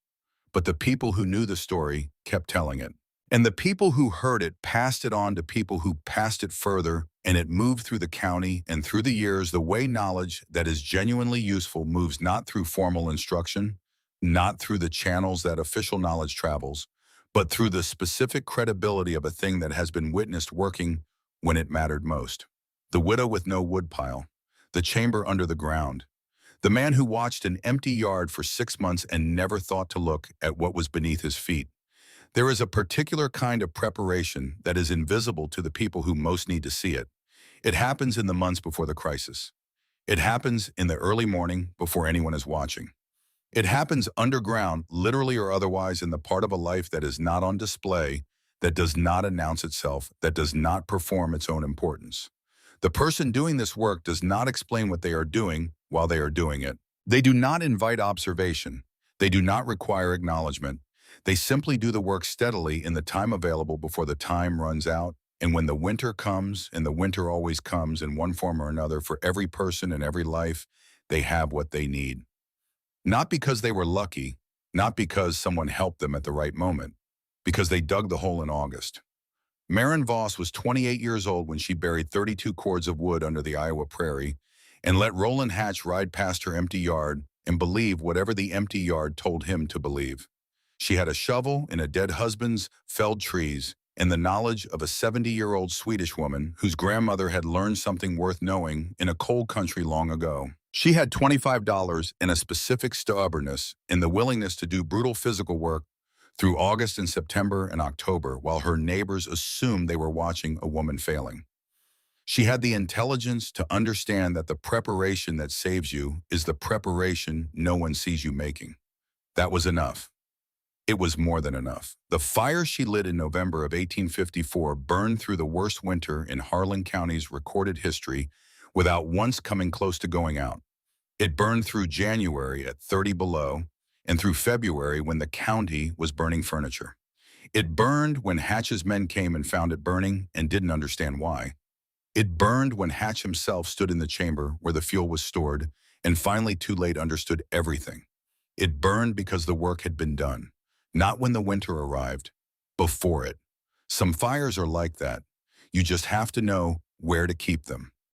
But the people who knew the story kept telling it. And the people who heard it passed it on to people who passed it further, and it moved through the county and through the years the way knowledge that is genuinely useful moves, not through formal instruction, not through the channels that official knowledge travels, but through the specific credibility of a thing that has been witnessed working when it mattered most. The widow with no woodpile, the chamber under the ground, the man who watched an empty yard for 6 months and never thought to look at what was beneath his feet. There is a particular kind of preparation that is invisible to the people who most need to see it. It happens in the months before the crisis. It happens in the early morning before anyone is watching. It happens underground, literally or otherwise, in the part of a life that is not on display, that does not announce itself, that does not perform its own importance. The person doing this work does not explain what they are doing while they are doing it. They do not invite observation. They do not require acknowledgement. They simply do the work steadily in the time available before the time runs out, and when the winter comes, and the winter always comes in one form or another for every person and every life, they have what they need. Not because they were lucky, not because someone helped them at the right moment, because they dug the hole in August. Maren Voss was 28 years old when she buried 32 cords of wood under the Iowa prairie and let Roland Hatch ride past her empty yard and believe whatever the empty yard told him to believe. She had a shovel and a dead husband's felled trees and the knowledge of a 70-year-old Swedish woman whose grandmother had learned something worth knowing in a cold country long ago. She had $25 and a specific stubbornness and the willingness to do brutal physical work through August and September and October while her neighbors assumed they were watching a woman failing. She had the intelligence to understand that the preparation that saves you is the preparation no one sees you making. That was enough. It was more than enough. The fire she lit in November of 1854 burned through the worst winter in Harlan County's recorded history without once coming close to going out. It burned through January at 30 below and through February when the county was burning furniture. It burned when Hatch's men came and found it burning and didn't understand why. It burned when Hatch himself stood in the chamber where the fuel was stored and finally too late understood everything. It burned because the work had been done. Not when the winter arrived, before it. Some fires are like that. You just have to know where to keep them.